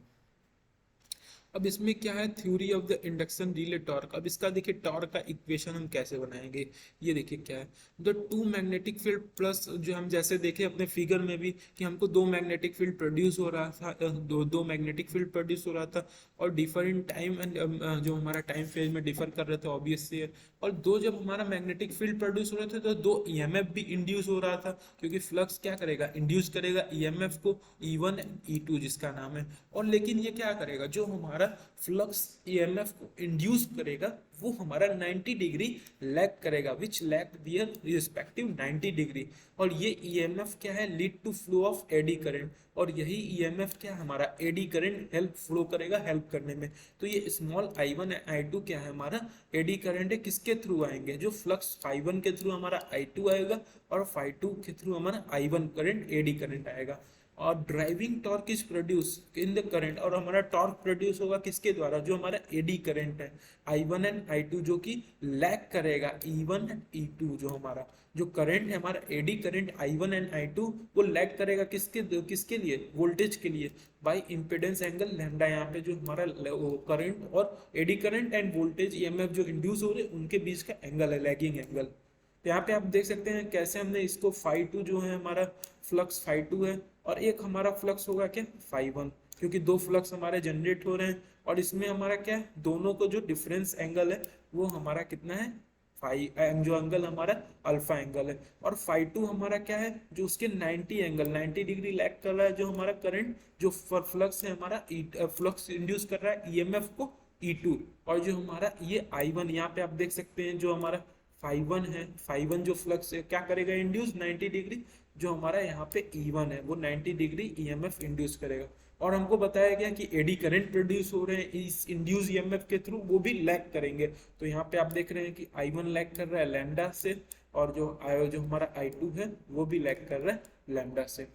अब इसमें क्या है, theory of the induction relay torque. अब इसका देखिए टॉर्क का इक्वेशन हम कैसे बनाएंगे, ये देखिए क्या है, the two magnetic field plus, जो हम जैसे देखे अपने फिगर में भी कि हमको दो मैग्नेटिक फील्ड प्रोड्यूस हो रहा था, दो मैग्नेटिक फील्ड प्रोड्यूस हो रहा था, और डिफरेंट टाइम एंड जो हमारा टाइम फेज में डिफर कर रहे थे ऑब्वियस से। और दो जब हमारा मैग्नेटिक फील्ड प्रोड्यूस हो रहे थे तो दो ईएमएफ भी इंड्यूस हो रहा था, क्योंकि फ्लक्स क्या करेगा, इंड्यूस करेगा ईएमएफ को, E1 E2 जिसका नाम है। और लेकिन ये क्या करेगा, जो हमारा फ्लक्स ईएमएफ को इंड्यूस करेगा वो हमारा 90 डिग्री लैग करेगा, which lag their respective 90 degree. और ये ईएमएफ क्या है, lead to flow of eddy current, और यही ईएमएफ क्या हमारा एडी करंट हेल्प फ्लो करेगा, हेल्प करने में। तो ये स्मॉल I1 I2 क्या है, हमारा एडी करंट है, किसके थ्रू आएंगे, जो फ्लक्स φ1 के थ्रू हमारा I2 आएगा, और φ2 के थ्रू हमारा I1 करंट एडी करंट आएगा। और driving torque is produce in the current, और हमारा टॉर्क प्रोड्यूस होगा किसके द्वारा, जो हमारा एडी करंट है I1 एंड I2, जो कि लैग करेगा E1 एंड E2। जो हमारा जो करंट है, हमारा eddy current I1 and I2, वो लैग करेगा किसके लिए, वोल्टेज के लिए, बाय इंपेडेंस एंगल लैम्डा। यहाँ पे जो हमारा करंट और eddy current end voltage EMF जो इंड्यूस हो रहे हैं उनके बीच का एंगल है, लैगिंग एंगल। तो यहाँ पे आप देख सकते हैं कैसे हमने इसको φ2 जो है हमारा फ्लक्स φ2 है, और एक हमारा फ्लक्स होगा क्या φ1, क्योंकि दो फ्लक्स हमारे जनरेट हो रहे हैं, और इसमें हमारा क्या है, दोनों को जो डिफरेंस एंगल है वो हमारा कितना है फाई जो एंगल हमारा अल्फा एंगल है, और फाई टू हमारा क्या है, जो उसके 90 एंगल 90 डिग्री लैग कर रहा है, जो हमारा करंट जो फ्लक्स है हमारा फ्लक्स इंड्यूस कर रहा है ईएमएफ को E2, और जो हमारा ये I1 यहाँ पे आप देख सकते हैं, जो हमारा फाई 1 है, फाई 1 जो फ्लक्स है क्या करेगा इंड्यूस 90 डिग्री, जो हमारा यहाँ पे E1 है वो 90 डिग्री ईएमएफ इंड्यूस करेगा। और हमको बताया गया कि एडी करंट प्रोड्यूस हो रहे हैं इस इंड्यूस ईएमएफ के थ्रू, वो भी लैग करेंगे। तो यहाँ पे आप देख रहे हैं कि I1 लैग कर रहा है लैम्डा से, और जो हमारा I2 है वो भी लैग कर रहा है लैम्डा से।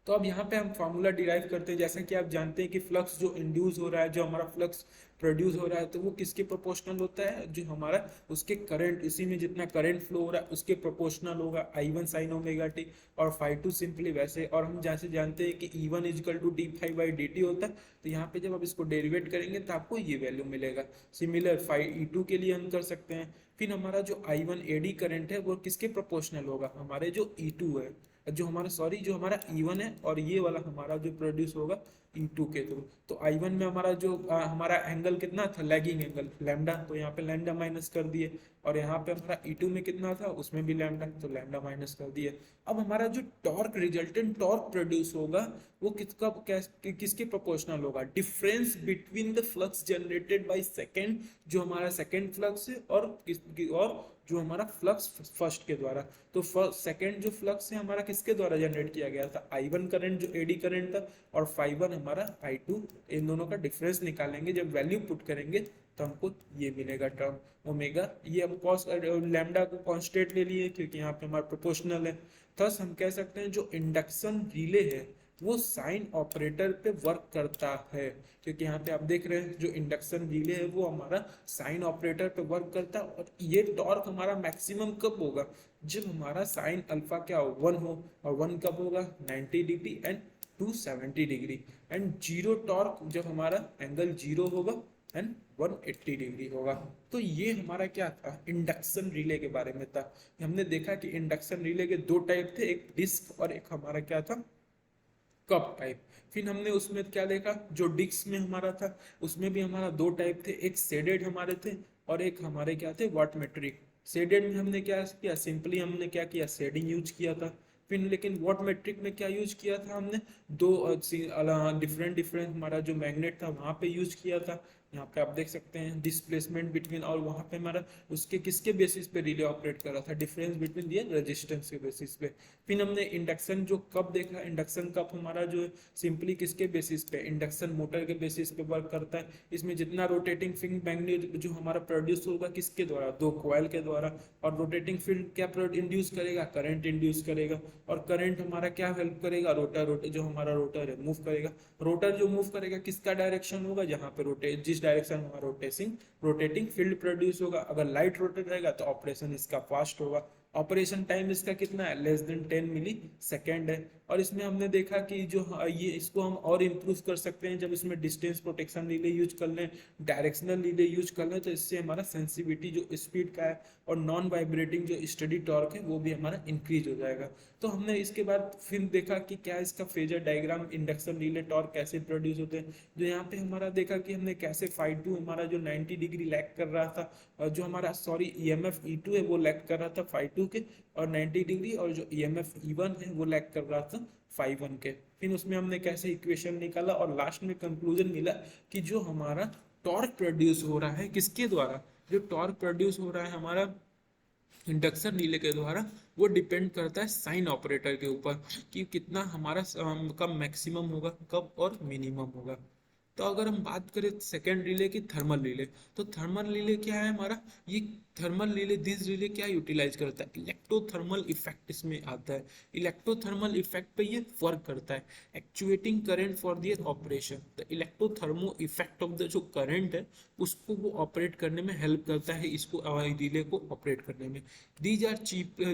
तो अब यहाँ पे हम फार्मूला डिराइव करते हैं। जैसा कि आप जानते हैं कि फ्लक्स जो इंड्यूस हो रहा है, जो हमारा फ्लक्स प्रोड्यूस हो रहा है, तो वो किसके प्रोपोर्शनल होता है, जो हमारा उसके करंट, इसी में जितना करंट फ्लो हो रहा है उसके प्रोपोर्शनल होगा I1 साइन ओमेगा टी, और फाई टू सिंपली वैसे। और हम जैसे जानते हैं कि E1 equal to D phi by D T होता है, तो यहाँ पे जब आप इसको डेरिवेट करेंगे तो आपको ये वैल्यू मिलेगा। सिमिलर फाई E2 के लिए हम कर सकते हैं। फिर हमारा जो I1 एडी करंट है वो किसके प्रोपोर्शनल होगा, हमारे जो E2 है, जो हमारा जो हमारा E1 है, और ये वाला हमारा जो प्रोड्यूस होगा E2 के थ्रू। तो I1 में हमारा जो हमारा एंगल कितना था, लैगिंग एंगल लैम्डा, तो यहाँ पे लैम्डा माइनस कर दिए, और यहाँ पे हमारा E2 में कितना था, उसमें भी लैम्डा, तो लैम्डा माइनस कर दिए। अब हमारा जो टॉर्क रिजल्टेंट टॉर्क प्रोड्यूस होगा वो किसके प्रोपोर्शनल होगा, difference between the flux generated by second, जो हमारा सेकंड फ्लक्स है, और जो हमारा फ्लक्स फर्स्ट के द्वारा। तो सेकंड जो फ्लक्स है हमारा किसके द्वारा जनरेट किया गया था, I1 करंट जो एडी करंट था, और फाई 1 हमारा I2, इन दोनों का डिफरेंस निकालेंगे। जब वैल्यू पुट करेंगे तो हमको ये मिलेगा टर्म ओमेगा। ये हम कॉस लैम्डा को कांस्टेंट ले लिए क्योंकि यहाँ पे हमारा प्रोपोर्शनल है। थस हम कह सकते हैं जो इंडक्शन रिले है वो साइन ऑपरेटर पे वर्क करता है, क्योंकि यहाँ पे आप देख रहे हैं जो इंडक्शन रिले है वो हमारा साइन ऑपरेटर पे वर्क करता है। और ये टॉर्क हमारा मैक्सिमम कब होगा, जब हमारा साइन अल्फा क्या हो, 1 हो, और 1 कब होगा 90 degree and 270 degree, and zero torque जब हमारा एंगल जीरो होगा एंड 180 डिग्री होगा। तो ये हमारा क्या था, इंडक्शन रिले के बारे में था। हमने देखा कि इंडक्शन रिले के दो टाइप थे, एक डिस्क और एक हमारा क्या था, कप टाइप। फिर हमने उसमें क्या देखा, जो डिस्क में हमारा था उसमें भी हमारा दो टाइप थे, एक शेडेड हमारे थे और एक हमारे क्या थे, वॉटमेट्रिक। शेडेड में हमने क्या किया, सिंपली हमने क्या किया, शेडिंग यूज किया था। फिर लेकिन वॉटमेट्रिक में क्या यूज किया था हमने, दो डिफरेंट डिफरेंट हमारा जो मैग्नेट था वहां पे यूज किया था। यहाँ पे आप देख सकते हैं डिस्प्लेसमेंट बिटवीन, और वहां पे हमारा उसके किसके बेसिस पे रिले ऑपरेट कर रहा था, डिफरेंस बिटवीन दिए रेजिस्टेंस के बेसिस पे। फिर हमने इंडक्शन जो कप देखा, इंडक्शन कप हमारा जो सिंपली किसके बेसिस पे, इंडक्शन मोटर के बेसिस पे वर्क करता है। इसमें जितना रोटेटिंग फील्ड मैग्नेट जो हमारा प्रोड्यूस होगा किसके द्वारा, दो कॉइल के द्वारा, और रोटेटिंग फील्ड क्या इंड्यूस करेगा, करंट इंड्यूस करेगा, और करंट हमारा क्या हेल्प करेगा, रोटर जो हमारा रोटर है मूव करेगा। रोटर जो मूव करेगा किसका डायरेक्शन होगा, जहाँ पे रोटेट, जिस डायरेक्शन में रोटेटिंग फील्ड प्रोड्यूस होगा। अगर लाइट रोटेट रहेगा तो ऑपरेशन इसका फास्ट होगा। ऑपरेशन टाइम इसका कितना है, लेस देन 10 मिली सेकेंड है। और इसमें हमने देखा कि जो ये इसको हम और इम्प्रूव कर सकते हैं जब इसमें डिस्टेंस प्रोटेक्शन रिले यूज कर लें, डायरेक्शनल रिले यूज कर लें, तो इससे हमारा सेंसिटिविटी जो स्पीड का है और नॉन वाइब्रेटिंग जो स्टडी टॉर्क है वो भी हमारा इंक्रीज हो जाएगा। तो हमने इसके बाद फिर देखा कि क्या इसका phasor diagram, induction relay torque कैसे प्रोड्यूस होते हैं। जो यहाँ पे हमारा देखा कि हमने कैसे फाई 2 हमारा जो 90 डिग्री लैग कर रहा था, और जो हमारा ईएमएफ E2 है वो लैग कर रहा था फाई 2 के और 90 डिग्री, और जो ईएमएफ E1 है वो लैग कर रहा था फाई 1 के। फिर उसमें हमने कैसे इक्वेशन निकाला, और लास्ट में कंक्लूजन मिला कि जो हमारा टॉर्क प्रोड्यूस हो रहा है किसके द्वारा, जो टॉर्क प्रोड्यूस हो रहा है हमारा इंडक्शन रिले के द्वारा, वो डिपेंड करता है साइन ऑपरेटर के ऊपर कि कितना हमारा कब मैक्सिमम होगा, कब और मिनिमम होगा। तो अगर हम बात करें सेकेंड रिले की, थर्मल रिले, तो थर्मल रिले क्या है हमारा, ये थर्मल रिले, दिस रिले क्या यूटिलाइज करता है, इलेक्ट्रोथर्मल इफेक्ट इसमें आता है। इलेक्ट्रोथर्मल इफेक्ट पे ये वर्क करता है, actuating current for their operation. The electrothermo effect of the जो करंट है उसको वो ऑपरेट करने में हेल्प करता है, इसको रिले को ऑपरेट करने में। दीज आर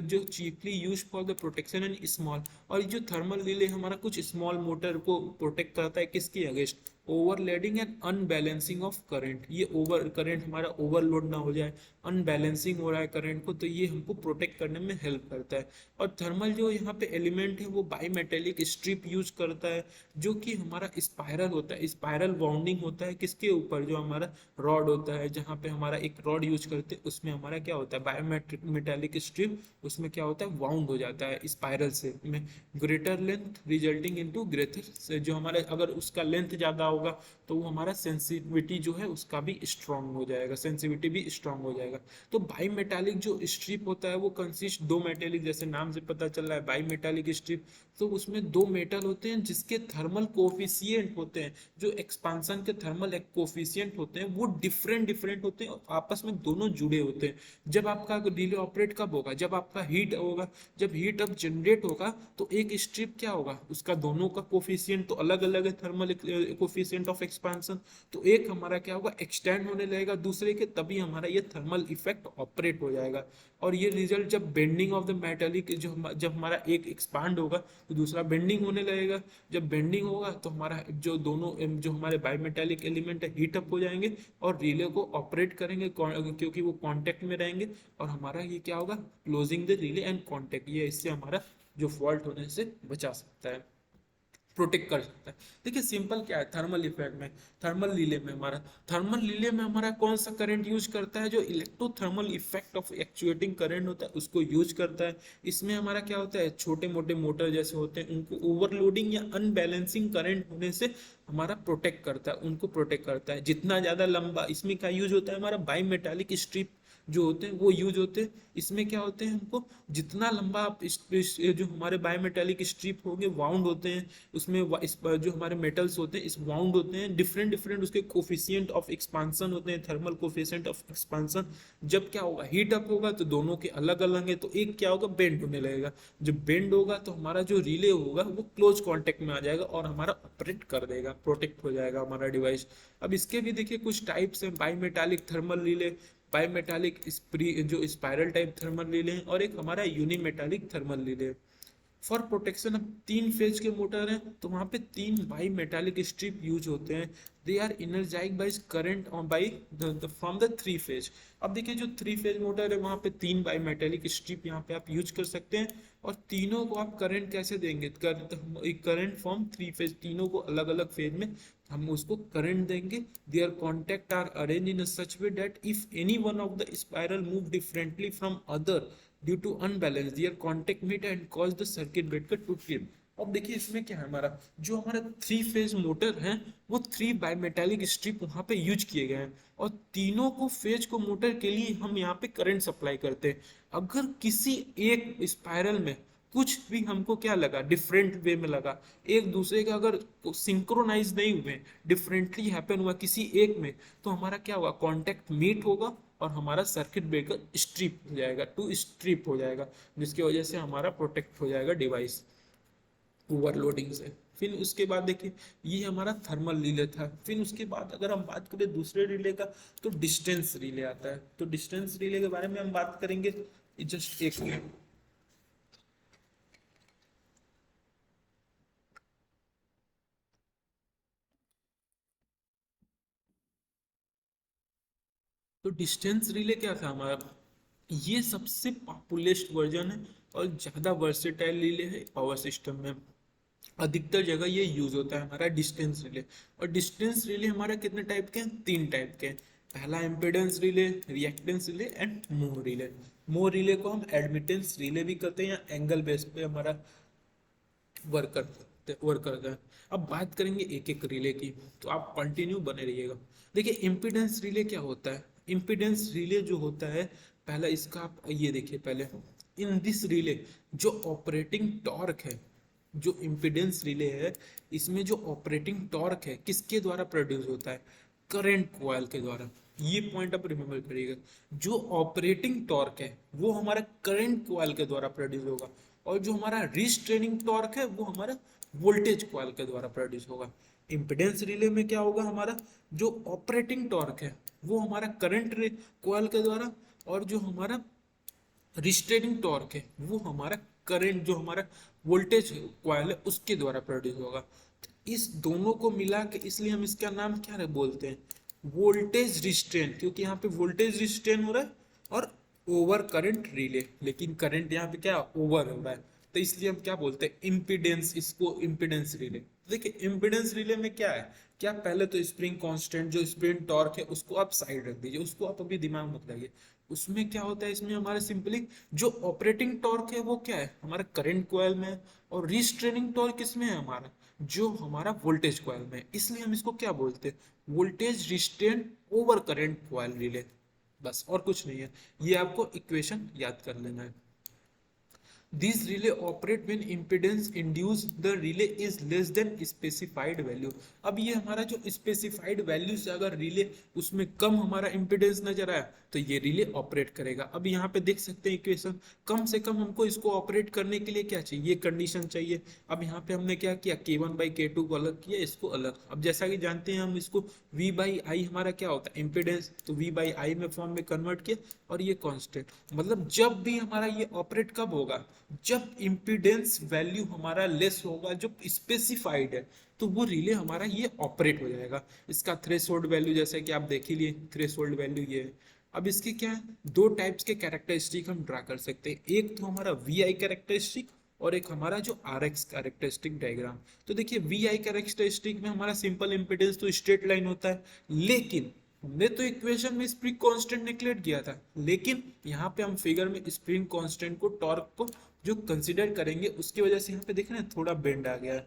जो cheaply use for the protection and small, और जो थर्मल रिले हमारा कुछ स्मॉल मोटर को प्रोटेक्ट करता है किसके against, overloading and unbalancing of current. ये ओवर करंट हमारा ओवरलोड ना हो जाए, अनबैलेंसिंग हो रहा है करंट को, तो ये हमको प्रोटेक्ट करने में हेल्प करता है। और थर्मल जो यहाँ पे एलिमेंट है वो बाई मेटेलिक स्ट्रिप यूज करता है, जो कि हमारा स्पाइरल होता है, स्पाइरल वाउंडिंग होता है किसके ऊपर, जो हमारा रॉड होता है, जहाँ पे हमारा एक रॉड यूज करते हैं उसमें हमारा क्या होता है बायोमेट्रिक मेटेलिक स्ट्रिप, उसमें क्या होता है वाउंड हो जाता है स्पाइरल से में greater length resulting into greater से, जो हमारे अगर उसका लेंथ ज्यादा होगा तो वो हमारा सेंसिटिविटी जो है उसका भी स्ट्रांग हो जाएगा, सेंसिटिविटी भी स्ट्रांग हो जाएगा। तो बाई मेटालिक जो स्ट्रिप होता है वो कंसिस्ट दो मेटेलिक, जैसे नाम से पता चल रहा है बाई मेटालिक स्ट्रिप, तो उसमें दो मेटल होते हैं जिसके थर्मल कोफिशिएंट होते हैं, जो एक्सपांसन के थर्मल कोफिशिएंट होते हैं वो डिफरेंट डिफरेंट होते हैं और आपस में दोनों जुड़े होते हैं। जब आपका रिले ऑपरेट कब होगा, जब आपका हीट होगा, जब हीट अप जनरेट होगा तो एक स्ट्रिप क्या होगा, उसका दोनों का कोफिशिएंट तो अलग अलग है, थर्मल कोफिशिएंट ऑफ एक्सपांसन, तो एक हमारा क्या होगा एक्सटेंड होने लगेगा दूसरे के, तभी हमारा ये थर्मल इफेक्ट ऑपरेट हो जाएगा। और ये रिजल्ट जब बेंडिंग ऑफ द मेटेलिक जो जब हमारा एक एक्सपांड होगा तो दूसरा बेंडिंग होने लगेगा, जब बेंडिंग होगा तो हमारा जो दोनों जो हमारे बायोमेटेलिक एलिमेंट है हीट अप हो जाएंगे और रिले को ऑपरेट करेंगे क्योंकि वो कांटेक्ट में रहेंगे, और हमारा ये क्या होगा closing the relay and contact, ये इससे हमारा जो फॉल्ट होने से बचा सकता है, प्रोटेक्ट कर सकता है। देखिए सिंपल क्या है थर्मल इफेक्ट में, थर्मल रिले में हमारा कौन सा करंट यूज करता है, जो electrothermal effect of actuating current होता है उसको यूज करता है। इसमें हमारा क्या होता है छोटे मोटे मोटर जैसे होते हैं उनको ओवरलोडिंग या अनबैलेंसिंग करंट होने से हमारा प्रोटेक्ट करता है, उनको प्रोटेक्ट करता है। जितना ज्यादा लंबा इसमें क्या यूज होता है, हमारा बाई मेटालिक स्ट्रिप जो होते हैं वो यूज होते हैं। इसमें क्या होते हैं हमको जितना लंबा आप जो हमारे बायोमेटालिक स्ट्रिप होंगे वाउंड होते हैं, उसमें जो हमारे मेटल्स होते हैं इस वाउंड होते हैं, डिफरेंट डिफरेंट उसके कोफिशिएंट ऑफ एक्सपांसन होते हैं, थर्मल कोफिशिएंट ऑफ एक्सपांसन। जब क्या होगा हीट अप होगा तो दोनों के अलग अलग है, तो एक क्या होगा बेंड होने लगेगा, जब बेंड होगा तो हमारा जो रिले होगा वो क्लोज कांटेक्ट में आ जाएगा और हमारा ऑपरेट कर देगा, प्रोटेक्ट हो जाएगा हमारा डिवाइस। अब इसके भी देखिए कुछ टाइप्स हैं, बाईमेटालिक थर्मल रिले, बाईमेटालिक जो स्पाइरल टाइप थर्मल रिले हैं, और एक हमारा यूनिमेटालिक थर्मल रिले। फॉर प्रोटेक्शन अब तीन फेज के मोटर हैं तो वहां पे तीन बाई मेटालिक स्ट्रिप यूज होते हैं, they are energise by current by from the three phase. अब देखिए जो थ्री फेज मोटर है वहां पे तीन बाई मेटालिक स्ट्रिप यहाँ पे आप यूज कर सकते हैं, और तीनों को आप करंट कैसे देंगे, करंट फ्रॉम थ्री फेज, तीनों को अलग अलग फेज में हम उसको करंट देंगे। Their contact are arrange in such way that if any one of the spiral move differently from other due to unbalance their contact meet and cause the circuit breaker to trip. अब देखिए इसमें क्या है, हमारा जो हमारा three phase motor है वो थ्री बाईमेटालिक स्ट्रिप वहां पे यूज किए गए हैं, और तीनों को फेज को मोटर के लिए हम यहाँ पे करंट सप्लाई करते हैं। अगर किसी एक स्पाइरल में कुछ भी हमको क्या लगा डिफरेंट वे में लगा, एक दूसरे का अगर सिंक्रोनाइज नहीं हुए, डिफरेंटली हैपन हुआ किसी एक में, तो हमारा क्या होगा कांटेक्ट मीट होगा और हमारा सर्किट ब्रेकर स्ट्रिप हो जाएगा, टू स्ट्रिप हो जाएगा, जिसकी वजह से हमारा प्रोटेक्ट हो जाएगा डिवाइस ओवरलोडिंग से। फिर उसके बाद देखिए ये हमारा थर्मल रिले था। फिर उसके बाद अगर हम बात करें दूसरे रिले का तो डिस्टेंस रिले आता है, तो डिस्टेंस रिले के बारे में हम बात करेंगे जस्ट एक मिनट। तो डिस्टेंस रिले क्या था हमारा, ये सबसे पॉपुलेस्ट वर्जन है और ज़्यादा वर्सेटाइल रिले है पावर सिस्टम में, अधिकतर जगह ये यूज होता है हमारा डिस्टेंस रिले। और डिस्टेंस रिले हमारा कितने टाइप के हैं, तीन टाइप के हैं। पहला impedance relay, reactance relay and more relay. More relay को हम एडमिटेंस रिले भी कहते हैं या एंगल बेस पे हमारा वर्क करता है। अब बात करेंगे एक एक रिले की, तो आप कंटिन्यू बने रहिएगा। देखिए इम्पीडेंस रिले क्या होता है, इम्पीडेंस रिले जो होता है पहला इसका आप ये देखिए पहले, इन दिस रिले जो ऑपरेटिंग टॉर्क है, जो इम्पीडेंस रिले है इसमें जो ऑपरेटिंग टॉर्क है किसके द्वारा प्रोड्यूस होता है, करंट कॉइल के द्वारा। ये पॉइंट आप रिमेम्बर करिएगा, जो ऑपरेटिंग टॉर्क है वो हमारा करंट कॉइल के द्वारा प्रोड्यूस होगा, और जो हमारा रिस्ट्रेनिंग टॉर्क है वो हमारा वोल्टेज कॉइल के द्वारा प्रोड्यूस होगा। इम्पीडेंस रिले में क्या होगा, हमारा जो ऑपरेटिंग टॉर्क है वो हमारा करंट कॉइल के द्वारा, और जो हमारा रिस्ट्रेनिंग टॉर्क है वो हमारा करंट जो हमारा वोल्टेज कॉइल है उसके द्वारा प्रोड्यूस होगा। इस दोनों को मिला के इसलिए हम इसका नाम क्या बोलते हैं, वोल्टेज रिस्ट्रेन, क्योंकि यहाँ पे वोल्टेज रिस्ट्रेन हो रहा है और ओवर करंट रिले, लेकिन करंट यहाँ पे क्या ओवर हो रहा है, तो इसलिए हम क्या बोलते हैं इम्पीडेंस, इसको इम्पीडेंस रिले। देखिए इम्पीडेंस रिले में क्या है, क्या पहले तो स्प्रिंग कांस्टेंट जो स्प्रिंग टॉर्क है उसको आप साइड रख दीजिए, उसको आप अभी दिमाग मत लगाइए। उसमें क्या होता है, इसमें हमारा सिंपली जो ऑपरेटिंग टॉर्क है वो क्या है हमारा करंट कॉइल में है, और रिस्ट्रेनिंग टॉर्क किसमें है हमारा जो हमारा वोल्टेज कॉइल में है, इसलिए हम इसको क्या बोलते हैं voltage restrain over current coil relay. बस और कुछ नहीं है, ये आपको इक्वेशन याद कर लेना है। These relay operate when impedance induced the relay is less than specified value। अब ये हमारा जो specified value से अगर रिले उसमें कम हमारा impedance नजर आया तो ये रिले ऑपरेट करेगा। अब यहाँ पे देख सकते हैं इक्वेशन, कम से कम हमको इसको ऑपरेट करने के लिए क्या चाहिए, ये कंडीशन चाहिए। अब यहाँ पे हमने क्या किया K1/K2 को अलग किया, इसको अलग। अब जैसा कि जानते हैं हम इसको V/I हमारा क्या होता है इम्पिडेंस, तो V/I में फॉर्म में कन्वर्ट किया और ये कांस्टेंट। मतलब जब भी हमारा ये ऑपरेट कब होगा, जब इम्पीडेंस वैल्यू हमारा लेस होगा जो स्पेसिफाइड है, तो वो रिले हमारा ये ऑपरेट हो जाएगा। इसका थ्रेशोल्ड वैल्यू जैसे कि आप देख ही लिए, थ्रेशोल्ड वैल्यू ये है। अब इसके क्या है, दो टाइप्स के कैरेक्टरिस्टिक हम ड्रा कर सकते हैं, एक तो हमारा वी आई कैरेक्टरिस्टिक और एक हमारा जो आर एक्स कैरेक्टरिस्टिक डायग्राम। तो देखिए वी आई कैरेक्टरिस्टिक में हमारा सिंपल इम्पीडेंस तो स्ट्रेट लाइन होता है, लेकिन हमने तो इक्वेशन में स्प्रिंग कांस्टेंट निकलेट किया था, लेकिन यहाँ पे हम फिगर में स्प्रिंग कांस्टेंट को टॉर्क को जो कंसिडर करेंगे उसकी वजह से यहाँ पे देख रहे हैं थोड़ा बेंड आ गया है,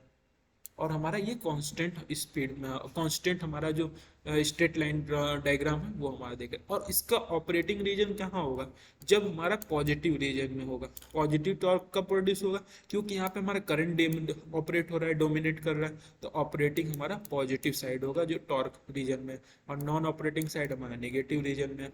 और हमारा ये कांस्टेंट स्पीड में कांस्टेंट हमारा जो स्ट्रेट लाइन डायग्राम है वो हमारा देखें। और इसका ऑपरेटिंग रीजन कहाँ होगा, जब हमारा पॉजिटिव रीजन में होगा। पॉजिटिव टॉर्क कब प्रोड्यूस होगा, क्योंकि यहाँ पे हमारा करंट ऑपरेट हो रहा है, डोमिनेट कर रहा है, तो ऑपरेटिंग हमारा पॉजिटिव साइड होगा जो टॉर्क रीजन में, और नॉन ऑपरेटिंग साइड हमारा नेगेटिव रीजन में।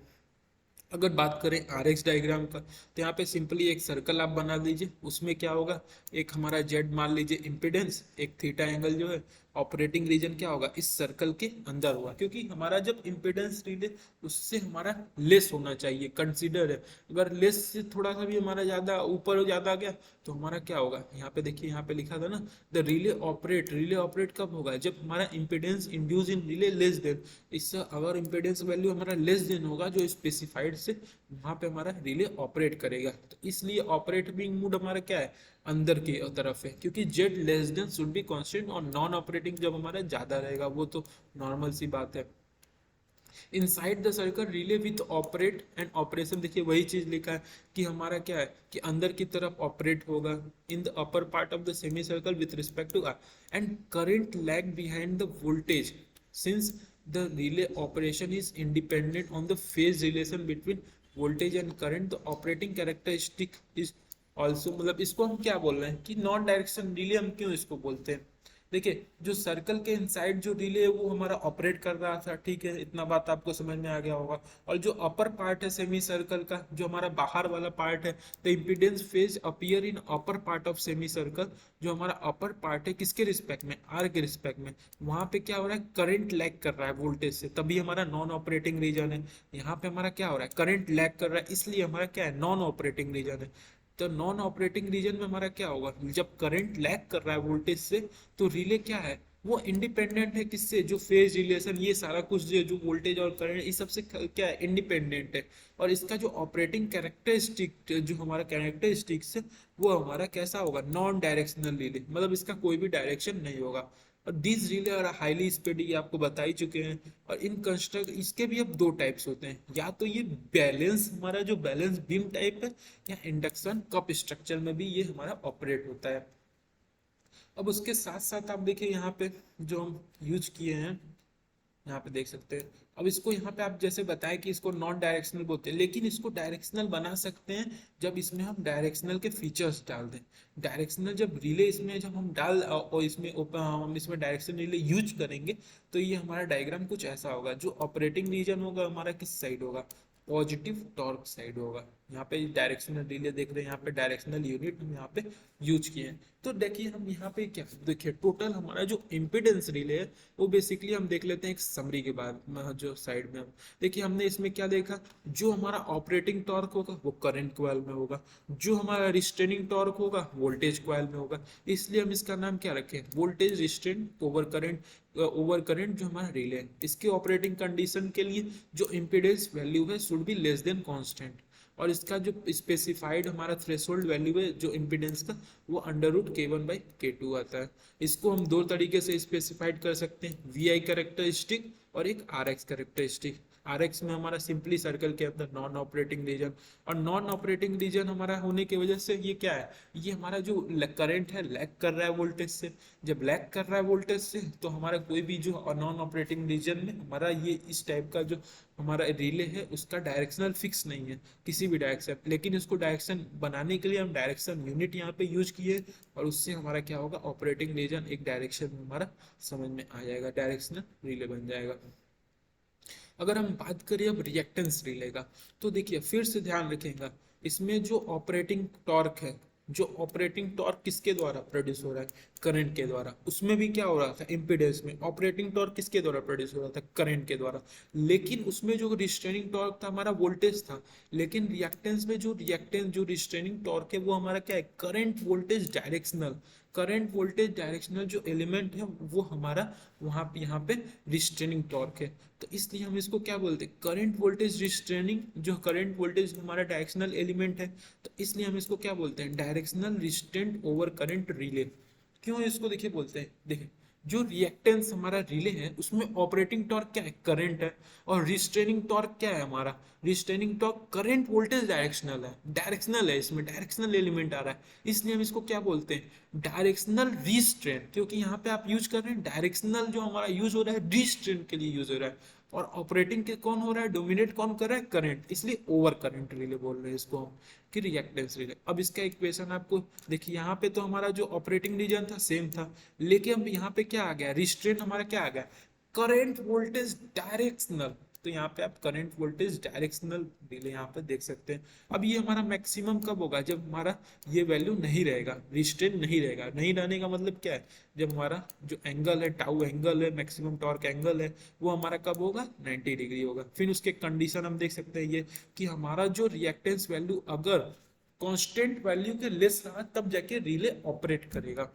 अगर बात करें आर एक्स डायग्राम का, तो यहाँ पे सिंपली एक सर्कल आप बना लीजिए, उसमें क्या होगा, एक हमारा जेड मान लीजिए इम्पिडेंस, एक थीटा एंगल जो है, ऑपरेटिंग रीजन क्या होगा इस सर्कल के अंदर होगा, क्योंकि हमारा जब इम्पिडेंस रिले उससे हमारा लेस होना चाहिए कंसीडर है। अगर लेस से थोड़ा सा भी हमारा ज्यादा ऊपर ज्यादा गया तो हमारा क्या होगा, यहाँ पे देखिए यहाँ पे लिखा था ना द रिले ऑपरेट कब होगा, जब हमारा impedance induce in relay less than. इससे अगर इम्पिडेंस वैल्यू हमारा लेस देन होगा जो स्पेसिफाइड से, वहां पे हमारा रिले ऑपरेट करेगा। तो इसलिए ऑपरेटिंग मोड हमारा क्या है अंदर की तरफ है, क्योंकि Z less than should be constant, और नॉन ऑपरेटिंग जब हमारा ज्यादा रहेगा वो तो नॉर्मल सी बात है। Inside the circle relay with operate and operation, देखिए वही चीज लिखा है कि हमारा क्या है कि अंदर की तरफ ऑपरेट होगा in the upper part of the semi circle with respect to R, and current lag behind the voltage since the relay operation is independent on the phase relation between voltage and current, the operating characteristic is also, मतलब इसको हम क्या बोल रहे हैं कि non direction relay हम क्यों इसको बोलते हैं। देखिए जो सर्कल के इनसाइड जो रिले है वो हमारा ऑपरेट कर रहा था, ठीक है, इतना बात आपको समझ में आ गया होगा। और जो अपर पार्ट है सेमी सर्कल का, जो हमारा बाहर वाला पार्ट है, the impedance phase appear in upper part of semi circle, जो हमारा अपर पार्ट है किसके रिस्पेक्ट में, आर के रिस्पेक्ट में, वहां पे क्या हो रहा है करंट लैग कर रहा है वोल्टेज से, तभी हमारा नॉन ऑपरेटिंग रीजन है। यहाँ पे हमारा क्या हो रहा है करंट लैग कर रहा है, इसलिए हमारा क्या है नॉन ऑपरेटिंग रीजन है। तो नॉन ऑपरेटिंग रीजन में हमारा क्या होगा, जब करंट लैग कर रहा है वोल्टेज से, तो रिले क्या है वो इंडिपेंडेंट है किससे, जो फेज रिलेशन ये सारा कुछ जो वोल्टेज और करंट इस सबसे क्या है इंडिपेंडेंट है। और इसका जो ऑपरेटिंग कैरेक्टरिस्टिक जो हमारा कैरेक्टरिस्टिक्स है वो हमारा कैसा होगा नॉन डायरेक्शनल रिले, मतलब इसका कोई भी डायरेक्शन नहीं होगा। और दिस रिले और हाईली स्पीडी ये आपको बता ही चुके हैं। और इन कंस्ट्रक्ट इसके भी अब दो टाइप्स होते हैं, या तो ये बैलेंस हमारा जो बैलेंस बीम टाइप है, या इंडक्शन कप स्ट्रक्चर में भी ये हमारा ऑपरेट होता है। अब उसके साथ साथ आप देखिए यहाँ पे जो हम यूज किए हैं, यहाँ पे देख सकते हैं। अब इसको यहाँ पे आप जैसे बताए कि इसको नॉन डायरेक्शनल बोलते हैं, लेकिन इसको डायरेक्शनल बना सकते हैं जब इसमें हम डायरेक्शनल के फीचर्स डाल दें। डायरेक्शनल जब रिले इसमें जब हम डाल और इसमें हम इसमें डायरेक्शन रिले यूज करेंगे, तो ये हमारा डायग्राम कुछ ऐसा होगा, जो ऑपरेटिंग रीजन होगा हमारा किस साइड होगा, पॉजिटिव टॉर्क साइड होगा। यहाँ पे डायरेक्शनल रिले देख रहे हैं, यहाँ पे डायरेक्शनल यूनिट हम यहाँ पे यूज किए हैं। तो देखिए हम यहाँ पे क्या देखिए, टोटल हमारा जो इम्पिडेंस रिले है वो बेसिकली हम देख लेते हैं एक समरी के बाद जो साइड में हम देखिए, हमने इसमें क्या देखा, जो हमारा ऑपरेटिंग टॉर्क होगा वो करंट कॉइल में होगा, जो हमारा रिस्ट्रेनिंग टॉर्क होगा वोल्टेज कॉइल में होगा। इसलिए हम इसका नाम क्या रखें, वोल्टेज रिस्ट्रेन ओवर करंट जो हमारा रिले है। इसके ऑपरेटिंग कंडीशन के लिए जो इम्पिडेंस वैल्यू है should be less then constant, और इसका जो स्पेसिफाइड हमारा थ्रेशोल्ड वैल्यू है जो इम्पिडेंस का वो √K1/K2 आता है। इसको हम दो तरीके से स्पेसिफाइड कर सकते हैं, VI कैरेक्टरिस्टिक और एक RX कैरेक्टरिस्टिक। RX में हमारा सिंपली सर्कल के अंदर नॉन ऑपरेटिंग रीजन, और नॉन ऑपरेटिंग रीजन हमारा होने की वजह से ये क्या है, ये हमारा जो करंट है लैग कर रहा है वोल्टेज से। जब लैग कर रहा है वोल्टेज से तो हमारा कोई भी जो नॉन ऑपरेटिंग रीजन में हमारा ये इस टाइप का जो हमारा रिले है उसका डायरेक्शनल फिक्स नहीं है किसी भी डायरेक्शन, लेकिन इसको डायरेक्शन बनाने के लिए हम डायरेक्शन यूनिट यहाँ पे यूज किए, और उससे हमारा क्या होगा, ऑपरेटिंग रीजन एक डायरेक्शन में हमारा समझ में आ जाएगा, डायरेक्शनल रिले बन जाएगा। अगर हम बात करें अब रिएक्टेंस रिले का, तो देखिए फिर से ध्यान रखिएगा, इसमें जो ऑपरेटिंग टॉर्क है, जो ऑपरेटिंग टॉर्क किसके द्वारा प्रोड्यूस हो रहा है, करंट के द्वारा। उसमें भी क्या हो रहा था, इम्पीडेंस में ऑपरेटिंग टॉर्क किसके द्वारा प्रोड्यूस हो रहा था, करंट के द्वारा। लेकिन उसमें जो रिस्ट्रेनिंग टॉर्क था हमारा वोल्टेज था, लेकिन रिएक्टेंस में जो रिस्ट्रेनिंग टॉर्क है वो हमारा क्या है, current voltage directional. Current voltage directional जो एलिमेंट है वो हमारा वहां पे यहाँ पे रिस्ट्रेनिंग टॉर्क है। तो इसलिए हम इसको क्या बोलते हैं, करंट वोल्टेज रिस्ट्रेनिंग, जो करंट वोल्टेज हमारा डायरेक्शनल एलिमेंट है, तो इसलिए हम इसको क्या बोलते हैं, directional restraint over current relay. क्यों इसको देखिए बोलते हैं, देखिए जो रिएक्टेंस हमारा रिले है उसमें ऑपरेटिंग टॉर्क क्या है, करंट है, और रिस्ट्रेनिंग टॉर्क क्या है हमारा, restraining torque current voltage directional है, इसमें डायरेक्शनल एलिमेंट आ रहा है, इसलिए हम इसको क्या बोलते हैं, डायरेक्शनल रिस्ट्रेन। क्योंकि यहाँ पे आप यूज कर रहे हैं डायरेक्शनल, जो हमारा यूज हो रहा है रिस्ट्रेन के लिए यूज हो रहा है, और ऑपरेटिंग के कौन हो रहा है, डोमिनेट कौन कर रहा है, करंट, इसलिए ओवर करंट रिले बोल रहे हैं इसको हम, कि रिएक्टेंस रिले। अब इसका इक्वेशन आपको देखिए, यहाँ पे तो हमारा जो ऑपरेटिंग रीजन था सेम था, लेकिन अब यहाँ पे क्या आ गया, रिस्ट्रेन हमारा क्या आ गया, करंट वोल्टेज डायरेक्शनल। तो यहाँ पे आप करंट वोल्टेज डायरेक्शनल रिले यहाँ पे देख सकते हैं। अब ये हमारा मैक्सिमम कब होगा, जब हमारा ये वैल्यू नहीं रहेगा, रिस्ट्रेन नहीं रहेगा। नहीं रहने का मतलब क्या है, जब हमारा जो एंगल है, टाउ एंगल है, मैक्सिमम टॉर्क एंगल है, वो हमारा कब होगा, 90 डिग्री होगा। फिर उसके कंडीशन हम देख सकते हैं ये, कि हमारा जो रिएक्टेंस वैल्यू अगर कांस्टेंट वैल्यू के लेस रहा तब जाके रिले ऑपरेट करेगा।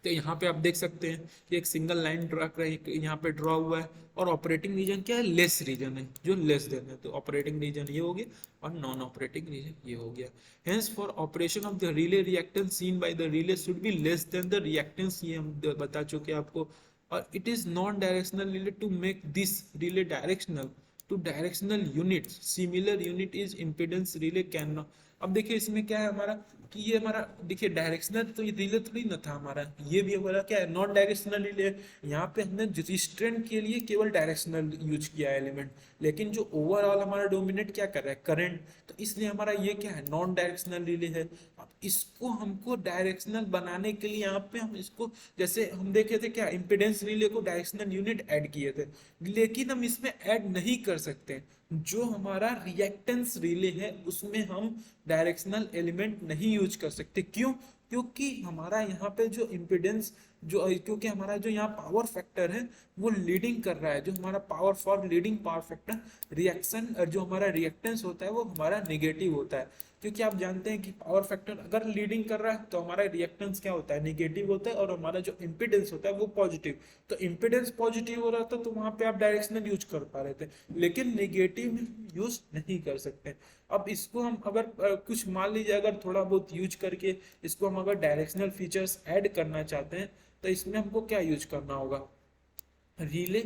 तो यहाँ पे आप देख सकते हैं कि एक सिंगल लाइन ड्रा यहाँ पे ड्रॉ हुआ है, और ऑपरेटिंग रीजन क्या है, लेस रीजन है, जो लेस देन है। तो ऑपरेटिंग रीजन ये हो गया और नॉन ऑपरेटिंग रीजन ये हो गया। Hence for operation of the relay, reactance seen by the relay should be less than the reactance, ये हम बता चुके आपको। और it is non directional relay to make this relay directional to directional unit, similar unit is impedance relay can not. अब देखिए इसमें क्या है हमारा, कि ये हमारा देखिए डायरेक्शनल तो ये रिले थोड़ी ना था हमारा, ये भी हमारा क्या है, नॉन डायरेक्शनल रिले। यहाँ पे हमने रिस्ट्रेंट के लिए केवल डायरेक्शनल यूज किया है एलिमेंट, लेकिन जो ओवरऑल हमारा डोमिनेट क्या कर रहा है, करंट। तो इसलिए हमारा ये क्या है, नॉन डायरेक्शनल रिले है। अब इसको हमको डायरेक्शनल बनाने के लिए यहाँ पे हम इसको, जैसे हम देखे थे क्या, इम्पिडेंस रिले को डायरेक्शनल यूनिट ऐड किए थे, लेकिन हम इसमें ऐड नहीं कर सकते। जो हमारा रिएक्टेंस रिले है उसमें हम डायरेक्शनल एलिमेंट नहीं यूज कर सकते। क्यों, क्योंकि हमारा यहाँ पे जो इम्पिडेंस, जो क्योंकि हमारा जो यहाँ पावर फैक्टर है वो लीडिंग कर रहा है, जो हमारा power for leading power factor reaction, जो हमारा रिएक्टेंस होता है वो हमारा नेगेटिव होता है। क्योंकि आप जानते हैं कि पावर फैक्टर अगर लीडिंग कर रहा है तो हमारा रिएक्टेंस क्या होता है, नेगेटिव होता है, और हमारा जो इम्पिडेंस होता है वो पॉजिटिव। तो इम्पिडेंस पॉजिटिव हो रहा था तो वहां पे आप डायरेक्शनल यूज कर पा रहे थे, लेकिन नेगेटिव में यूज नहीं कर सकते। अब इसको हम अगर कुछ मान लीजिए अगर थोड़ा बहुत यूज करके इसको हम अगर डायरेक्शनल फीचर्स ऐड करना चाहते हैं, तो इसमें हमको क्या यूज करना होगा, relay.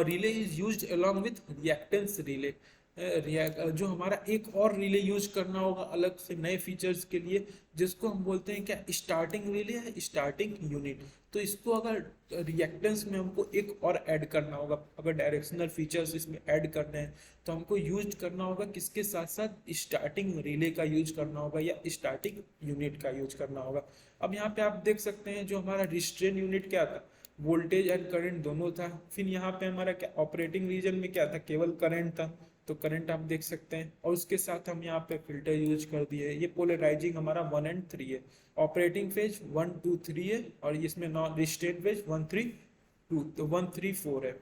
Relay is used along with reactance relay. जो हमारा एक और रिले यूज करना होगा अलग से नए फीचर्स के लिए, जिसको हम बोलते हैं क्या, स्टार्टिंग रिले है, स्टार्टिंग यूनिट। तो इसको अगर रिएक्टेंस में हमको एक और ऐड करना होगा, अगर डायरेक्शनल फीचर्स इसमें ऐड करने हैं, तो हमको यूज करना होगा किसके साथ साथ, स्टार्टिंग रिले का यूज करना होगा या स्टार्टिंग यूनिट का यूज करना होगा। अब यहाँ पे आप देख सकते हैं जो हमारा रिस्ट्रेन यूनिट क्या था, वोल्टेज एंड करंट दोनों था। फिर यहाँ पे हमारा क्या, ऑपरेटिंग रीजन में क्या था, केवल करंट था। तो करंट आप देख सकते हैं, और उसके साथ हम यहाँ पे फिल्टर यूज कर दिए। ये पोलराइजिंग हमारा 1 और 3 है, ऑपरेटिंग फेज 1 2 3 है, और इसमें नॉन रिस्ट्रेंट फेज 1 3 2, तो 1 3 4 है।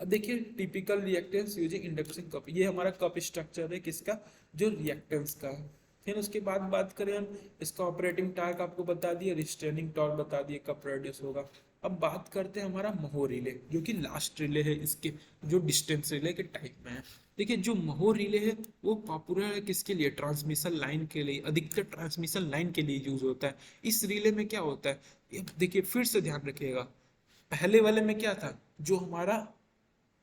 अब देखिए typical reactance using induction cup, ये हमारा कप स्ट्रक्चर है किसका, जो रिएक्टेंस का है। फिर उसके बाद बात करें हम, इसका ऑपरेटिंग टॉर्क आपको बता दिया, रिस्ट्रेनिंग टॉर्क बता दिए कब प्रोड्यूस होगा। अब बात करते हैं हमारा महो रिले, जो कि लास्ट रिले है इसके, जो डिस्टेंस रिले के टाइप में है। देखिए जो महो रिले है वो पॉपुलर है किसके लिए, ट्रांसमिशन लाइन के लिए, अधिकतर ट्रांसमिशन लाइन के लिए यूज होता है। इस रिले में क्या होता है, ये देखिए फिर से ध्यान रखिएगा, पहले वाले में क्या था, जो हमारा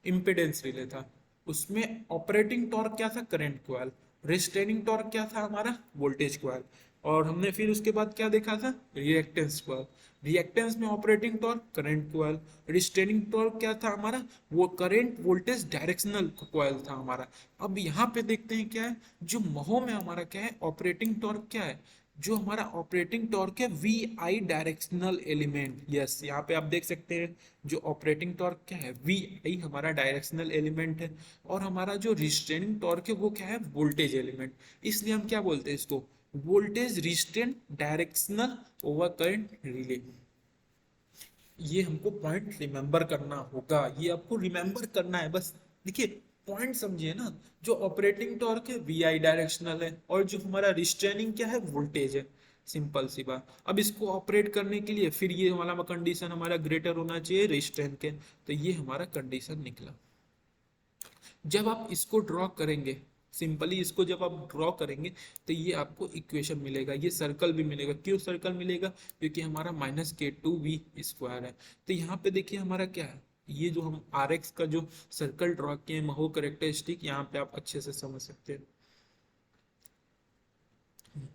इम्पिडेंस रिले था, उसमें ऑपरेटिंग टॉर्क क्या था, करंट कॉइल, रिस्ट्रेनिंग टॉर्क क्या था हमारा, वोल्टेज कॉइल, और हमने फिर उसके बाद क्या देखा था, रिएक्टेंस कॉइल। रिएक्टेंस में operating torque current coil, restraining torque क्या था हमारा, वो करंट वोल्टेज डायरेक्शनल कॉइल था हमारा। अब यहाँ पे देखते हैं क्या है, जो महो में हमारा क्या है, ऑपरेटिंग टॉर्क क्या है, जो हमारा ऑपरेटिंग टॉर्क है V I directional element. Yes, यहाँ पे आप देख सकते हैं जो ऑपरेटिंग टॉर्क क्या है, वी आई हमारा डायरेक्शनल एलिमेंट है, और हमारा जो रिस्ट्रेनिंग टॉर्क है वो क्या है, वोल्टेज एलिमेंट। इसलिए हम क्या बोलते हैं इसको, voltage restrain directional over current relay. ये हमको पॉइंट रिमेंबर करना होगा, ये आपको रिमेंबर करना है बस। देखिए पॉइंट समझिए ना, जो ऑपरेटिंग टॉर्क है वी आई डायरेक्शनल है, और जो हमारा रिस्ट्रेनिंग क्या है, वोल्टेज है। सिंपल सी बात। अब इसको ऑपरेट करने के लिए फिर ये वाला कंडीशन हमारा ग्रेटर होना चाहिए रिस्ट्रेन के, तो ये हमारा कंडीशन निकला। जब आप इसको ड्रॉ करेंगे, सिंपली इसको जब आप ड्रॉ करेंगे तो ये आपको इक्वेशन मिलेगा, ये सर्कल भी मिलेगा। क्यों सर्कल मिलेगा, क्योंकि हमारा -k2v² है। तो यहाँ पे देखिए हमारा क्या है, ये जो हम आर एक्स का जो सर्कल ड्रॉ किए हैं, महो करेक्टरिस्टिक, यहाँ पे आप अच्छे से समझ सकते हैं।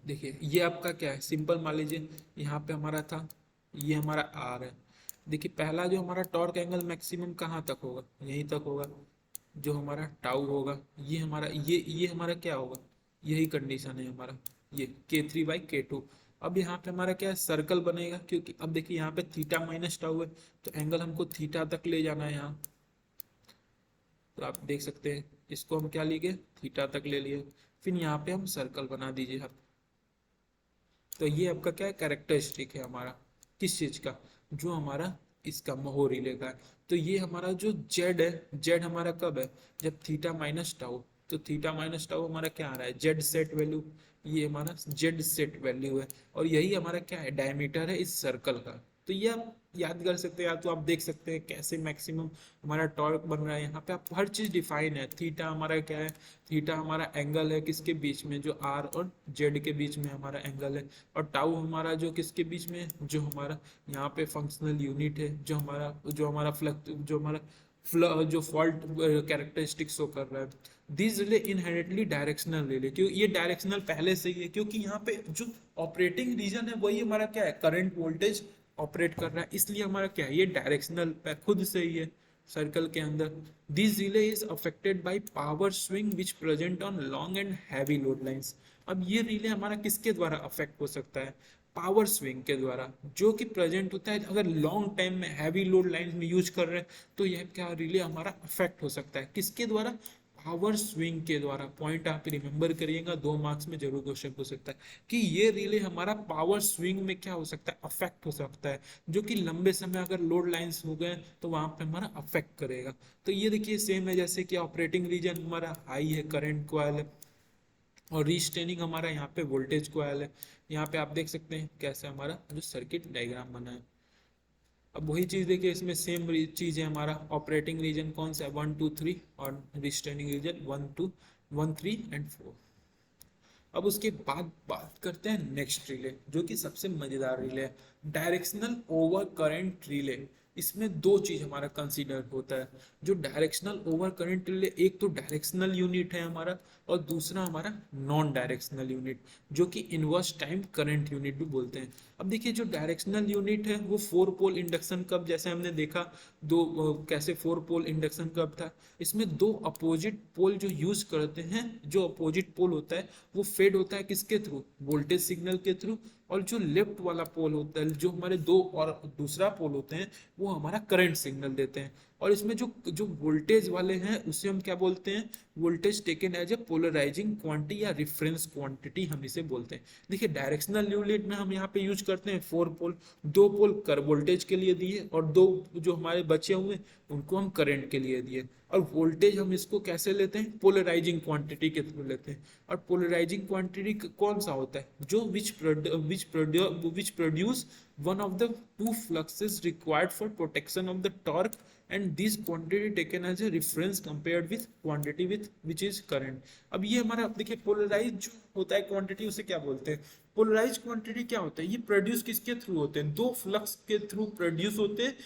देखिए ये आपका क्या है, सिंपल मान लीजिए यहाँ पे हमारा था, ये हमारा आर है। देखिए पहला जो हमारा टॉर्क एंगल मैक्सिमम कहाँ तक होगा, यहीं तक होगा। जो हमारा टाउ होगा, ये हमारा ये हमारा क्या होगा, यही कंडीशन है हमारा, ये k3/k2। अब यहाँ पे हमारा क्या है, सर्कल बनेगा, क्योंकि अब देखिए यहाँ पे थीटा माइनस टाउ है, तो एंगल हमको थीटा तक ले जाना है यहाँ। तो आप देख सकते हैं इसको हम क्या लिए, थीटा तक ले लिए। फिर यहाँ पे हम सर्कल बना दीजिए आप। तो ये आपका क्या है, कैरेक्टरिस्टिक है हमारा, किस चीज का, जो हमारा इसका महो रिले का है। तो ये हमारा जो जेड है, जेड हमारा कब है, जब थीटा माइनस टाउ। तो थीटा माइनस टाउ हमारा क्या आ रहा है, जेड सेट वैल्यू, ये हमारा जेड सेट वैल्यू है, और यही हमारा क्या है, डायमीटर है इस सर्कल का। तो ये आप याद कर सकते हैं, या तो आप देख सकते हैं कैसे मैक्सिमम हमारा टॉर्क बन रहा है। यहाँ पे आप हर चीज डिफाइन है, थीटा हमारा क्या है, थीटा हमारा एंगल है किसके बीच में, जो आर और जेड के बीच में हमारा एंगल है, और टाउ हमारा जो किसके बीच में, जो हमारा यहाँ पे फंक्शनल यूनिट है, जो हमारा फ्लक्स, जो हमारा जो फॉल्ट कैरेक्टरिस्टिक शो कर रहा है। This relay inherently directional relay, क्यों ये डायरेक्शनल पहले से ही है, क्योंकि यहाँ पे जो ऑपरेटिंग रीजन है वही हमारा क्या है, करंट वोल्टेज ऑपरेट कर रहा है, इसलिए हमारा क्या है, ये डायरेक्शनल खुद से ही है सर्कल के अंदर। This relay is affected by power swing which present on long and heavy load lines. अब ये रिले हमारा किसके द्वारा अफेक्ट हो सकता है, पावर स्विंग के द्वारा, जो कि प्रेजेंट होता है अगर लॉन्ग टाइम में हैवी लोड लाइन में यूज कर रहे हैं, तो यह क्या रिले हमारा अफेक्ट हो सकता है, किसके द्वारा, पावर स्विंग के द्वारा। पॉइंट आप रिमेंबर करिएगा, 2 मार्क्स में जरूर क्वेश्चन हो सकता है कि ये रिले हमारा पावर स्विंग में क्या हो सकता है, अफेक्ट हो सकता है, जो कि लंबे समय अगर लोड लाइंस हो गए तो वहां पे हमारा अफेक्ट करेगा। तो ये देखिए सेम है, जैसे कि ऑपरेटिंग रीजन हमारा हाई है, करंट कॉइल है, और रिस्ट्रेनिंग हमारा यहाँ पे वोल्टेज कॉइल है। यहाँ पे आप देख सकते हैं कैसे हमारा जो सर्किट डायग्राम बना है। अब वही चीज देखिए, इसमें सेम चीज है, हमारा ऑपरेटिंग रीजन कौन सा है, 1 2 3, और रिस्ट्रेनिंग रीजन 1 2 1 3 एंड 4। अब उसके बाद बात करते हैं नेक्स्ट रिले, जो कि सबसे मजेदार रिले है, डायरेक्शनल ओवर करंट रिले। इसमें 2 चीज हमारा कंसीडर होता है। जो डायरेक्शनल ओवर करंट रिले, एक तो डायरेक्शनल यूनिट है हमारा, और दूसरा हमारा नॉन डायरेक्शनल यूनिट, जो कि इनवर्स टाइम करंट यूनिट भी बोलते हैं। अब देखिए जो डायरेक्शनल यूनिट है वो 4 पोल इंडक्शन कप, जैसे हमने देखा कैसे 4 पोल इंडक्शन कप था, इसमें 2 अपोजिट पोल जो यूज करते हैं, जो अपोजिट पोल होता है वो फेड होता है किसके थ्रू, वोल्टेज सिग्नल के थ्रू, और जो लेफ्ट वाला पोल होता है, जो हमारे दो और दूसरा पोल होते हैं, वो हमारा करंट सिग्नल देते हैं। और इसमें जो जो वोल्टेज वाले हैं उसे हम क्या बोलते हैं, voltage taken as a polarising quantity या रिफरेंस क्वांटिटी हम इसे बोलते हैं। देखिए डायरेक्शनल यूनिट में हम यहाँ पे यूज करते हैं 4 पोल, 2 पोल कर वोल्टेज के लिए दिए और 2 जो हमारे बचे हुए उनको हम करंट के लिए दिए। और वोल्टेज हम इसको कैसे लेते हैं, पोलराइजिंग क्वांटिटी के थ्रू लेते हैं। और पोलराइजिंग क्वांटिटी कौन सा होता है, जो which produce one of the two fluxes required for protection of the torque, and this quantity taken as a reference compared with quantity with which is current। अब ये हमारा देखिए पोलराइज जो होता है क्वांटिटी उसे क्या बोलते हैं, पोलराइज क्वांटिटी क्या होता है, ये प्रोड्यूस किसके थ्रू होते हैं, दो फ्लक्स के थ्रू प्रोड्यूस होते हैं।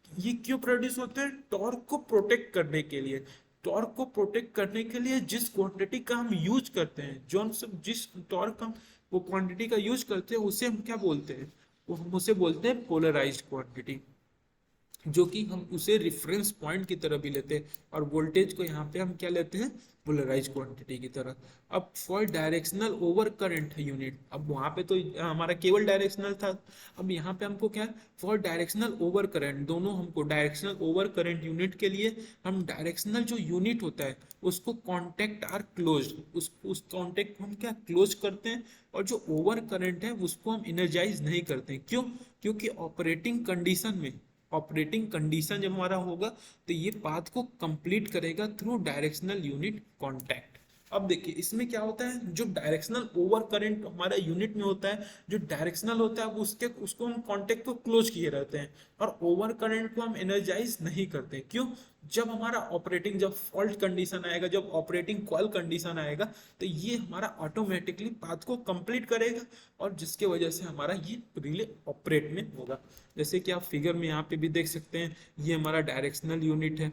ये क्यों प्रोड्यूस होते हैं, टॉर्क को प्रोटेक्ट करने के लिए। टॉर्क को प्रोटेक्ट करने के लिए जिस क्वांटिटी का हम यूज करते हैं, जो हम सब जिस टॉर्क हम वो क्वांटिटी का यूज करते हैं उसे हम क्या बोलते हैं, वो हम उसे बोलते हैं पोलराइज्ड क्वांटिटी, जो कि हम उसे रिफरेंस पॉइंट की तरह भी लेते हैं। और वोल्टेज को यहाँ पे हम क्या लेते हैं, पोलराइज क्वांटिटी की तरह। अब for directional over current unit, अब वहां पे तो हमारा केवल डायरेक्शनल था, अब यहाँ पे हमको क्या है, फॉर डायरेक्शनल ओवर करंट, दोनों हमको डायरेक्शनल ओवर करंट यूनिट के लिए हम डायरेक्शनल जो यूनिट होता है उसको कॉन्टेक्ट आर क्लोज, उस कॉन्टेक्ट को हम क्या क्लोज करते हैं। और जो ओवर करंट है उसको हम इनर्जाइज नहीं करते हैं, क्यों, क्योंकि ऑपरेटिंग कंडीशन जब हमारा होगा तो ये पाथ को कंप्लीट करेगा थ्रू डायरेक्शनल यूनिट कांटेक्ट। अब देखिए इसमें क्या होता है, जो डायरेक्शनल ओवर करंट हमारा यूनिट में होता है, जो डायरेक्शनल होता है उसके उसको हम कांटेक्ट को क्लोज किए रहते हैं, और ओवर करंट को हम एनर्जाइज नहीं करते। क्यों, जब हमारा ऑपरेटिंग, जब फॉल्ट कंडीशन आएगा, जब ऑपरेटिंग कॉल कंडीशन आएगा, तो ये हमारा ऑटोमेटिकली पाथ को कंप्लीट करेगा, और जिसके वजह से हमारा ये रिले ऑपरेट में होगा। जैसे कि आप फिगर में यहाँ पे भी देख सकते हैं, ये हमारा डायरेक्शनल यूनिट है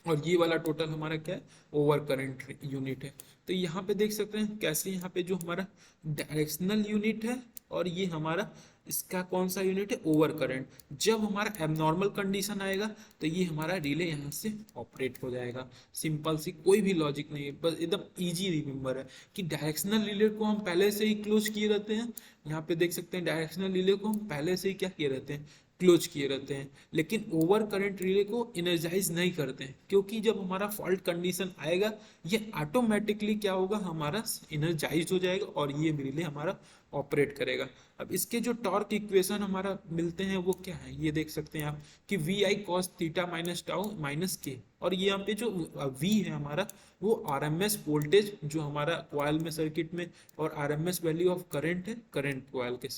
और ये वाला टोटल हमारा क्या है, ओवर करंट यूनिट है। तो यहाँ पे देख सकते हैं कैसे, यहाँ पे जो हमारा डायरेक्शनल यूनिट है और ये हमारा इसका कौन सा यूनिट है, ओवर करंट। जब हमारा एबनॉर्मल कंडीशन आएगा तो ये हमारा रिले यहाँ से ऑपरेट हो जाएगा। सिंपल सी, कोई भी लॉजिक नहीं है, बस एकदम इजी रिमेंबर है कि डायरेक्शनल रिले को हम पहले से ही क्लोज किए रहते हैं। यहाँ पे देख सकते हैं डायरेक्शनल रिले को हम पहले से ही क्या किए रहते हैं, क्लोज किए रहते हैं। लेकिन ओवर करंट रिले को इनर्जाइज नहीं करते हैं, क्योंकि जब हमारा फॉल्ट कंडीशन आएगा ये ऑटोमेटिकली क्या होगा, हमारा इनर्जाइज हो जाएगा और ये रिले हमारा ऑपरेट करेगा। अब इसके जो टॉर्क इक्वेशन हमारा मिलते हैं वो क्या है, ये देख सकते हैं आप कि V I cos theta minus tau minus K, और ये यहाँ पे जो वी है हमारा वो आरएमएस वोल्टेज जो हमारा कॉइल में सर्किट में, और आरएमएस वैल्यू ऑफ करंट है करंट कॉइल के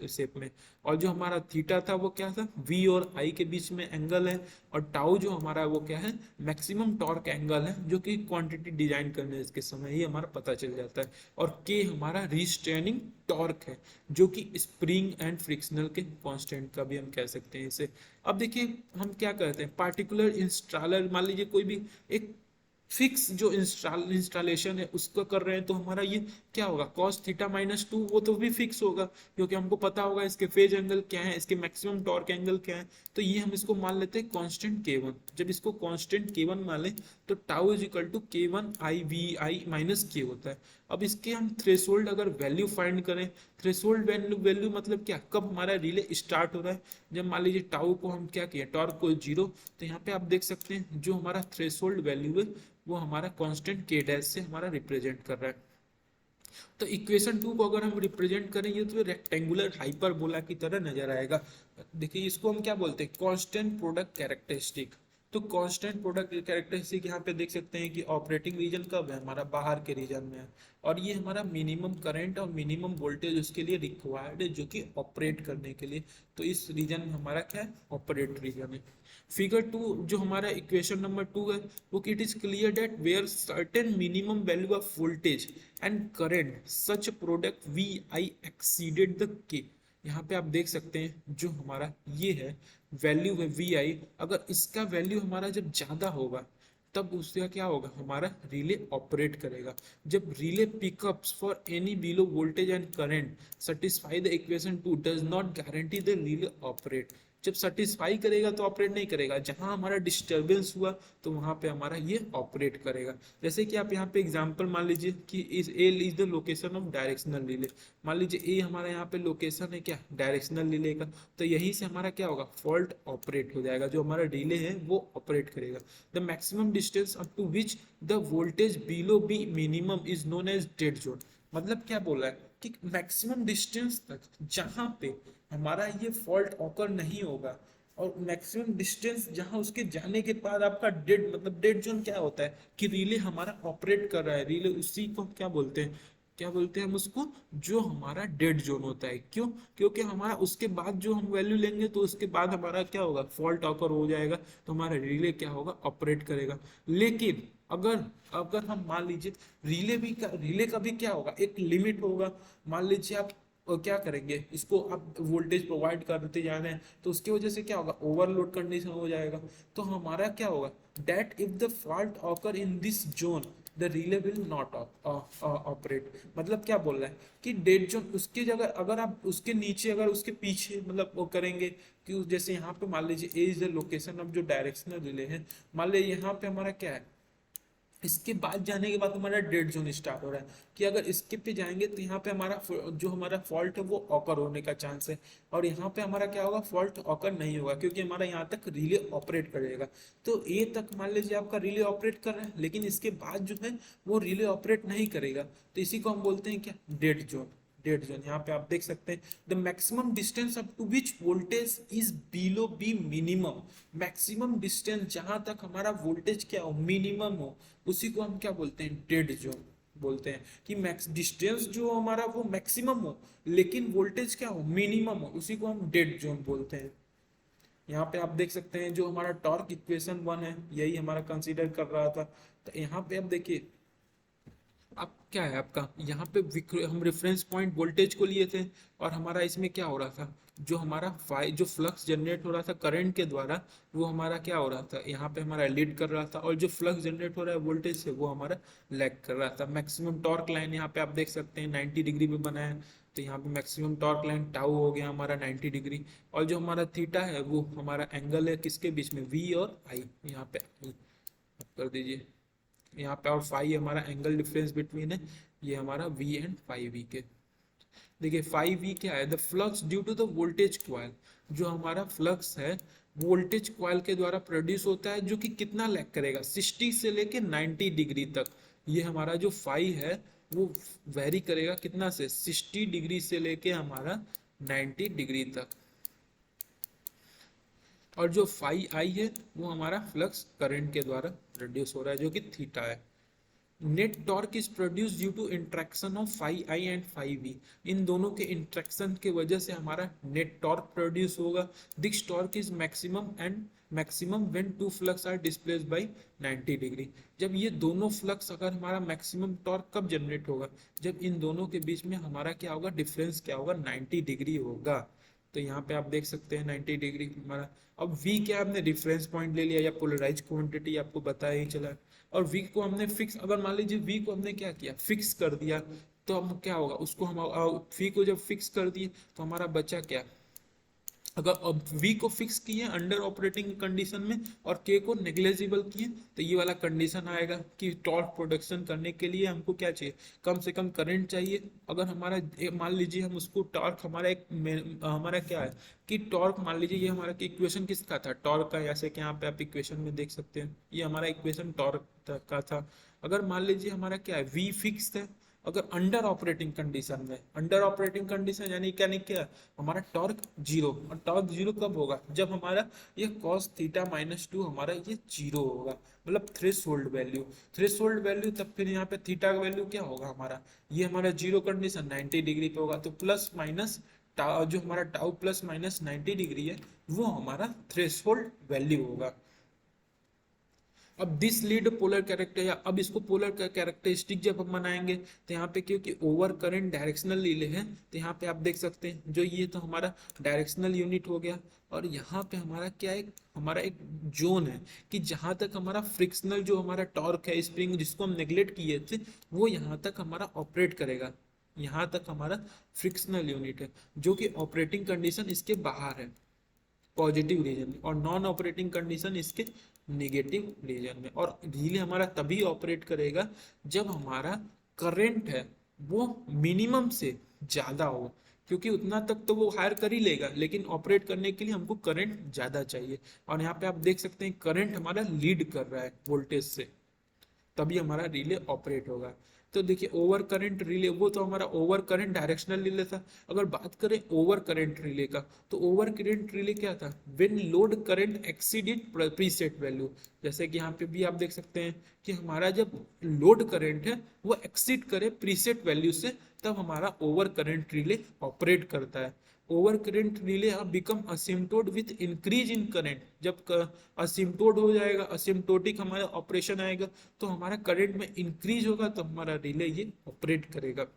शेप में। और जो हमारा थीटा था वो क्या था, वी और आई के बीच में एंगल है। और टाउ जो हमारा वो क्या है, मैक्सिमम टॉर्क एंगल है, जो कि क्वांटिटी डिजाइन करने के समय ही हमारा पता चल जाता है। और के हमारा रिस्ट्रेनिंग टॉर्क है, जो कि स्प्रिंग एंड फ्रिक्शनल के कांस्टेंट का भी हम कह सकते हैं इसे। अब देखिए हम क्या करते हैं, पार्टिकुलर इंस्टॉलर, मान लीजिए कोई भी एक फिक्स जो इंस्टॉलेशन है उसको कर रहे हैं, तो हमारा ये क्या होगा, कॉस थीटा माइनस 2, वो तो भी फिक्स होगा क्योंकि हमको पता होगा इसके फेज एंगल क्या है, इसके मैक्सिमम टॉर्क एंगल क्या है। तो ये हम इसको मान लेते हैं कांस्टेंट k1। जब इसको कांस्टेंट k1 मान लें तो tau is equal to k1 I V I minus K होता है। अब इसके हम थ्रेशोल्ड अगर वैल्यू फाइंड करें, थ्रेशोल्ड वैल्यू मतलब क्या, कब हमारा रिले स्टार्ट हो रहा है, जब मान लीजिए टाउ को हम क्या किए, टॉर्क को 0, तो यहाँ पे आप देख सकते हैं जो हमारा थ्रेशोल्ड वैल्यू है वो हमारा कांस्टेंट k डैश से हमारा रिप्रेजेंट कर रहा है। तो इक्वेशन 2 को अगर हम रिप्रेजेंट करेंगे तो रेक्टेंगुलर हाइपरबोला की तरह नजर आएगा। देखिए इसको हम क्या बोलते हैं, कांस्टेंट प्रोडक्ट कैरेक्टरिस्टिक। तो कांस्टेंट प्रोडक्ट कैरेक्टरिस्टिक यहाँ पे देख सकते हैं कि ऑपरेटिंग रीजन कब है, हमारा बाहर के रीजन में है, और ये हमारा मिनिमम करंट और मिनिमम वोल्टेज उसके लिए रिक्वायर्ड है, जो कि ऑपरेट करने के लिए। तो इस रीजन में हमारा क्या है, ऑपरेट रीजन है। फिगर 2 जो हमारा इक्वेशन नंबर 2 है वो कि it is clear that where certain minimum value of voltage and current such product V I exceeded the K. यहाँ पे आप देख सकते हैं जो हमारा ये है वैल्यू है वी आई, अगर इसका वैल्यू हमारा जब ज्यादा होगा तब उसका क्या होगा, हमारा रिले ऑपरेट करेगा। जब relay pickups for any below voltage and current satisfy the equation 2 does not guarantee the relay operate. जब सेटिस्फाई करेगा तो ऑपरेट नहीं करेगा, जहां हमारा डिस्टर्बेंस हुआ तो वहां पे हमारा ये ऑपरेट करेगा। जैसे कि आप यहाँ पे एग्जांपल मान लीजिए कि इस A is the location of directional relay. मान लीजिए ए हमारा यहाँ पे लोकेशन है क्या, डायरेक्शनल रिले का, तो यहीं से हमारा क्या होगा, फॉल्ट ऑपरेट हो जाएगा, जो हमारा रिले है वो ऑपरेट करेगा। The maximum distance up to which the voltage below be minimum is known as dead zone. मतलब क्या बोल रहा है कि मैक्सिमम डिस्टेंस तक जहां पे हमारा ये फॉल्ट ऑकर नहीं होगा, और मैक्सिमम डिस्टेंस जहां उसके जाने के बाद आपका डेड, मतलब डेड जोन क्या होता है कि रिले हमारा ऑपरेट कर रहा है, रिले उसी को क्या बोलते हैं, क्या बोलते हैं हम उसको, जो हमारा डेड जोन होता है। क्यों? क्योंकि हमारा उसके बाद जो हम वैल्यू लेंगे तो उसके बाद हमारा क्या होगा, फॉल्ट ऑकर हो जाएगा, तो हमारा रिले क्या होगा, ऑपरेट करेगा। लेकिन अगर अगर हम मान लीजिए रिले का भी क्या होगा, एक लिमिट होगा। मान लीजिए आप क्या करेंगे, इसको आप वोल्टेज प्रोवाइड करते जा रहे हैं तो उसकी वजह से क्या होगा, ओवरलोड कंडीशन हो जाएगा। तो हमारा क्या होगा, that if the fault occur in this zone the relay will not operate. मतलब क्या बोल रहा है कि डेड जोन उसकी जगह, अगर आप उसके नीचे, अगर उसके पीछे मतलब वो करेंगे कि जैसे यहाँ पे मान लीजिए ए इज द लोकेशन ऑफ जो डायरेक्शनल रिले है, मान लीजिए यहाँ पे हमारा क्या है, इसके बाद जाने के बाद हमारा डेड जोन स्टार्ट हो रहा है कि अगर इसके पे जाएंगे तो यहाँ पे हमारा जो हमारा फॉल्ट है वो ऑकर होने का चांस है, और यहाँ पे हमारा क्या होगा, फॉल्ट ऑकर नहीं होगा, क्योंकि हमारा यहाँ तक रिले ऑपरेट करेगा। तो ए तक मान लीजिए आपका रिले ऑपरेट कर रहा है, लेकिन इसके बाद जो है वो रिले ऑपरेट नहीं करेगा, तो इसी को हम बोलते हैं क्या, डेड जोन। डेड जोन यहाँ पे आप देख सकते हैं, the maximum distance up to which voltage is below be minimum. Maximum distance जहां तक हमारा वोल्टेज क्या हो, मिनिमम हो, उसी को हम क्या बोलते हैं, डेड जोन बोलते हैं। कि मैक्स डिस्टेंस जो हमारा वो मैक्सिमम हो लेकिन वोल्टेज क्या हो, मिनिमम हो, उसी को हम डेड जोन बोलते हैं। यहाँ पे आप देख सकते हैं जो हमारा टॉर्क इक्वेशन 1 है यही हमारा कंसीडर कर रहा था। तो यहाँ पे आप देखिए, अब क्या है आपका, यहाँ पे हम रेफरेंस पॉइंट वोल्टेज को लिए थे, और हमारा इसमें क्या हो रहा था, जो हमारा जो फ्लक्स जनरेट हो रहा था करंट के द्वारा, वो हमारा क्या हो रहा था, यहाँ पे हमारा लीड कर रहा था, और जो फ्लक्स जनरेट हो रहा है वोल्टेज से वो हमारा लैग कर रहा था। मैक्सिमम टॉर्क लाइन यहाँ पे आप देख सकते हैं 90 डिग्री पे बना है, तो यहाँ पे मैक्सिमम टॉर्क लाइन टाउ हो गया हमारा 90 डिग्री, और जो हमारा थीटा है वो हमारा एंगल है किसके बीच में, वी और आई, यहाँ पे I कर दीजिए यहाँ पे, और फाई हमारा एंगल डिफरेंस बिटवीन है, ये हमारा वी एंड फाई वी के। देखिए फाई वी क्या है, the flux due to the voltage coil. जो हमारा फ्लक्स है वोल्टेज क्वाइल के द्वारा प्रोड्यूस होता है, जो कि कितना लैग करेगा, 60 से लेके 90 डिग्री तक। ये हमारा जो फाई है वो वेरी करेगा कितना से, 60 डिग्री से लेके हमारा 90 डिग्री तक। और जो फाई आई है वो हमारा फ्लक्स करंट के द्वारा प्रोड्यूस हो रहा है, जो कि थीटा है। Net torque is produce due to interaction of phi I and phi V. इन दोनों के इंट्रैक्शन के वजह से हमारा नेट टॉर्क प्रोड्यूस होगा। This torque is maximum and maximum when two flux are displaced by 90 degree. जब ये दोनों फ्लक्स, अगर हमारा मैक्सिमम टॉर्क कब जनरेट होगा, जब इन दोनों के बीच में हमारा क्या होगा, डिफरेंस क्या होगा, 90 डिग्री होगा। तो यहाँ पे आप देख सकते हैं 90 डिग्री हमारा। अब v क्या, आपने रेफरेंस पॉइंट ले लिया या पोलराइज क्वांटिटी आपको बताया ही चला, और v को हमने फिक्स, अगर मान लीजिए v को हमने क्या किया, फिक्स कर दिया, तो हम क्या होगा, उसको हम v को जब फिक्स कर दिए तो हमारा बचा क्या, अगर अब v को फिक्स किए अंडर ऑपरेटिंग कंडीशन में और k को नेग्लेजिबल किए, तो ये वाला कंडीशन आएगा कि टॉर्क प्रोडक्शन करने के लिए हमको क्या चाहिए, कम से कम करंट चाहिए। अगर हमारा मान लीजिए हम उसको टॉर्क, हमारा एक हमारा क्या है कि टॉर्क, मान लीजिए ये हमारा इक्वेशन किसका था, टॉर्क का, जैसे कि यहाँ पे आप इक्वेशन में देख सकते हैं ये हमारा इक्वेशन टॉर्क का था। अगर मान लीजिए हमारा क्या है, v फिक्स है, अगर अंडर ऑपरेटिंग कंडीशन में, अंडर ऑपरेटिंग कंडीशन यानी क्या, नहीं क्या, हमारा टॉर्क जीरो। और टॉर्क जीरो कब होगा, जब हमारा ये कॉस थीटा -2 हमारा ये जीरो होगा, मतलब थ्रेशोल्ड वैल्यू। थ्रेशोल्ड वैल्यू तब फिर यहाँ पे थीटा का वैल्यू क्या होगा हमारा, ये हमारा जीरो कंडीशन 90 डिग्री पे होगा, तो प्लस माइनस जो हमारा टाउ प्लस माइनस 90 डिग्री है वो हमारा थ्रेशोल्ड वैल्यू होगा। अब दिस लीड पोलर कैरेक्टर, या अब इसको पोलर कैरेक्टरिस्टिक जब हम बनाएंगे तो यहाँ पे क्योंकि ओवर करंट डायरेक्शनल रिले है, तो यहाँ पे आप देख सकते हैं जो ये तो हमारा डायरेक्शनल यूनिट हो गया, और यहाँ पे हमारा क्या है, हमारा एक जोन है कि जहां तक हमारा फ्रिक्शनल जो हमारा टॉर्क है, स्प्रिंग जिसको हम नेग्लेक्ट किए थे, वो यहाँ तक हमारा ऑपरेट करेगा। यहाँ तक हमारा फ्रिक्शनल यूनिट है जो कि ऑपरेटिंग कंडीशन इसके बाहर है। पॉजिटिव रीजन में और नॉन ऑपरेटिंग कंडीशन इसके नेगेटिव रीजन में। और रिले हमारा तभी ऑपरेट करेगा जब हमारा करंट है वो मिनिमम से ज़्यादा हो, क्योंकि उतना तक तो वो हायर कर ही लेगा, लेकिन ऑपरेट करने के लिए हमको करंट ज़्यादा चाहिए। और यहाँ पे आप देख सकते हैं करंट हमारा लीड कर रहा है वोल्टेज से, तभी हमारा रिले ऑपरेट होगा। तो देखिए ओवर करंट रिले, वो तो हमारा ओवर करंट डायरेक्शनल रिले था। अगर बात करें ओवर करंट रिले का, तो ओवर करंट रिले क्या था, when load current exceeded preset value. जैसे कि यहाँ पे भी आप देख सकते हैं कि हमारा जब लोड करंट है वो एक्सीड करे प्रीसेट वैल्यू से, तब हमारा ओवर करंट रिले ऑपरेट करता है। Over current relay become asymptote with increase in current. जब असिम्प्टोट हो जाएगा, असिम्प्टोटिक हमारा ऑपरेशन आएगा, तो हमारा करंट में इंक्रीज होगा, तो हमारा रिले ये ऑपरेट करेगा।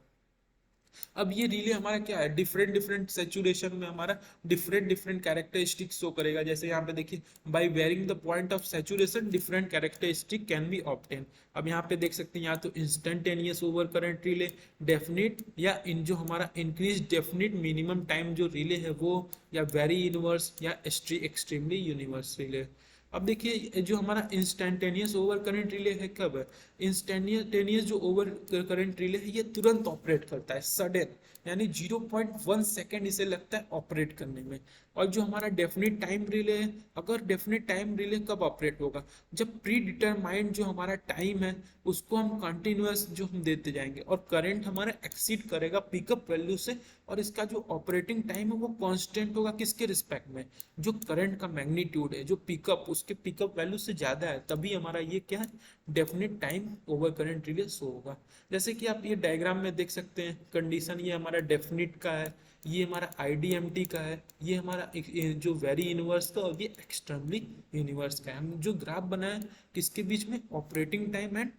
अब ये रिले हमारा क्या है, डिफरेंट डिफरेंट सेचुरेशन में हमारा डिफरेंट डिफरेंट कैरेक्टरिस्टिक्स शो करेगा। जैसे यहाँ पे देखिए, by varying the point of saturation different characteristic can be obtain. अब यहाँ पे देख सकते हैं या तो instantaneous over current relay, definite, या इन जो हमारा इंक्रीज डेफिनिट मिनिमम टाइम जो रिले है वो, या वेरी इनवर्स, या एक्सट्रीमली यूनिवर्स रिले। अब देखिए जो हमारा इंस्टेंटेनियस ओवर करंट रिले है, कब है इंस्टेंटेनियस जो ओवर करंट रिले है, ये तुरंत ऑपरेट करता है, सडन, यानी 0.1 सेकेंड इसे लगता है ऑपरेट करने में। और जो हमारा डेफिनिट टाइम रिले है, अगर डेफिनिट टाइम रिले कब ऑपरेट होगा, जब प्री डिटरमाइंड जो हमारा टाइम है उसको हम कंटिन्यूअस जो हम देते जाएंगे और करंट हमारा एक्सीड करेगा पिकअप वैल्यू से, और इसका जो ऑपरेटिंग टाइम है वो कांस्टेंट होगा किसके रिस्पेक्ट में, जो करंट का मैग्नीट्यूड है, जो पिकअप उसके पिकअप वैल्यू से ज्यादा है, तभी हमारा ये क्या है, definite time over current relay show होगा। जैसे कि आप ये डायग्राम में देख सकते हैं कंडीशन, ये हमारा डेफिनिट का है, ये हमारा आईडीएमटी का है, ये हमारा जो वेरी यूनिवर्स का, और ये एक्सट्रीमली यूनिवर्स का है। हम जो ग्राफ बनाए किसके बीच में, ऑपरेटिंग टाइम एंड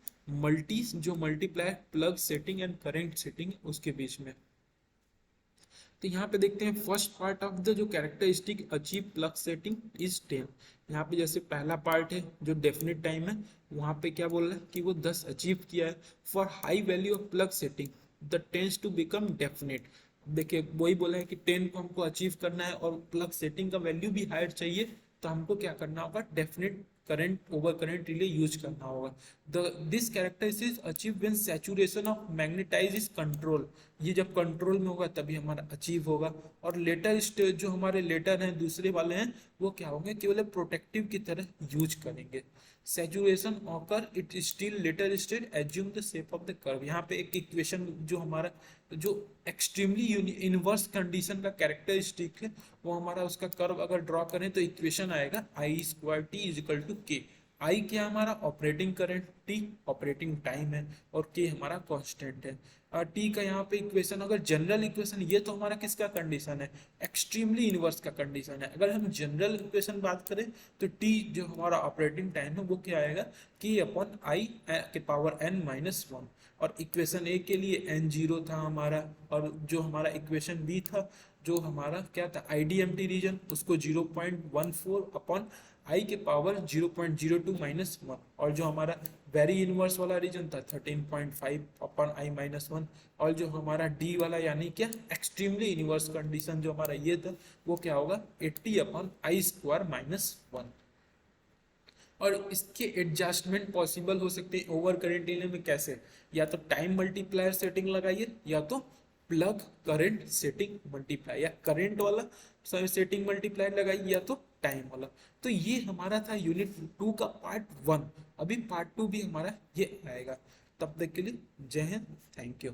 जो multiply plug setting and current setting उसके बीच में। तो यहाँ पे देखते हैं फर्स्ट पार्ट ऑफ द जो characteristic achieve plug setting is 10। यहाँ पे जैसे पहला पार्ट है जो डेफिनेट टाइम है, वहाँ पे क्या बोल रहा है कि वो 10 अचीव किया है। For high value of plug setting the tends to become definite. देखिए वही बोला है कि 10 को हमको अचीव करना है और प्लग सेटिंग का वैल्यू भी हायर चाहिए, तो हमको क्या करना होगा, definite current over current relay use करना होगा। This characteristic achieve when saturation of magnetize is control. ये जब कंट्रोल में होगा तभी हमारा अचीव होगा। और लेटर स्टेज जो हमारे लेटर हैं दूसरे वाले हैं, वो क्या होंगे, केवल प्रोटेक्टिव की तरह यूज करेंगे। Saturation occur it still later stage assume the shape of the curve. यहाँ पे एक इक्वेशन जो हमारा जो एक्सट्रीमली इनवर्स कंडीशन का कैरेक्टरिस्टिक है, वो हमारा उसका कर्व अगर ड्रॉ करें तो इक्वेशन आएगा I square T is equal to K. I क्या हमारा operating current, T operating time है, और के हमारा कांस्टेंट है। टी का यहाँ पे इक्वेशन अगर जनरल इक्वेशन, ये तो हमारा किसका कंडीशन है, एक्सट्रीमली इनवर्स का कंडीशन है। अगर हम जनरल इक्वेशन बात करें तो टी जो हमारा ऑपरेटिंग टाइम है वो क्या आएगा, के अपॉन आई के पावर n माइनस 1। और इक्वेशन ए के लिए n जीरो था हमारा, और जो हमारा इक्वेशन बी था जो हमारा क्या था, आईडीएमटी रीजन, उसको 0.14 अपॉन आई के पावर 0.02 माइनस 1। और जो हमारा वेरी इनवर्स वाला रीजन था 13.5 अपॉन आई माइनस 1। और जो हमारा डी वाला यानी क्या, एक्सट्रीमली इनवर्स कंडीशन जो हमारा ये था, वो क्या होगा 80 अपॉन आई स्क्वायर माइनस 1। और इसके एडजस्टमेंट पॉसिबल हो सकते हैं ओवर करंट रिले में कैसे, या तो टाइम मल्टीप्लायर सेटिंग लगाइए, या तो प्लग करंट सेटिंग मल्टीप्लाई, या करंट वाला सेटिंग मल्टीप्लाई लगाइए, या तो टाइम वाला। तो ये हमारा था यूनिट 2 का पार्ट 1। अभी पार्ट 2 भी हमारा ये आएगा। तब तक के लिए जय हिंद, थैंक यू।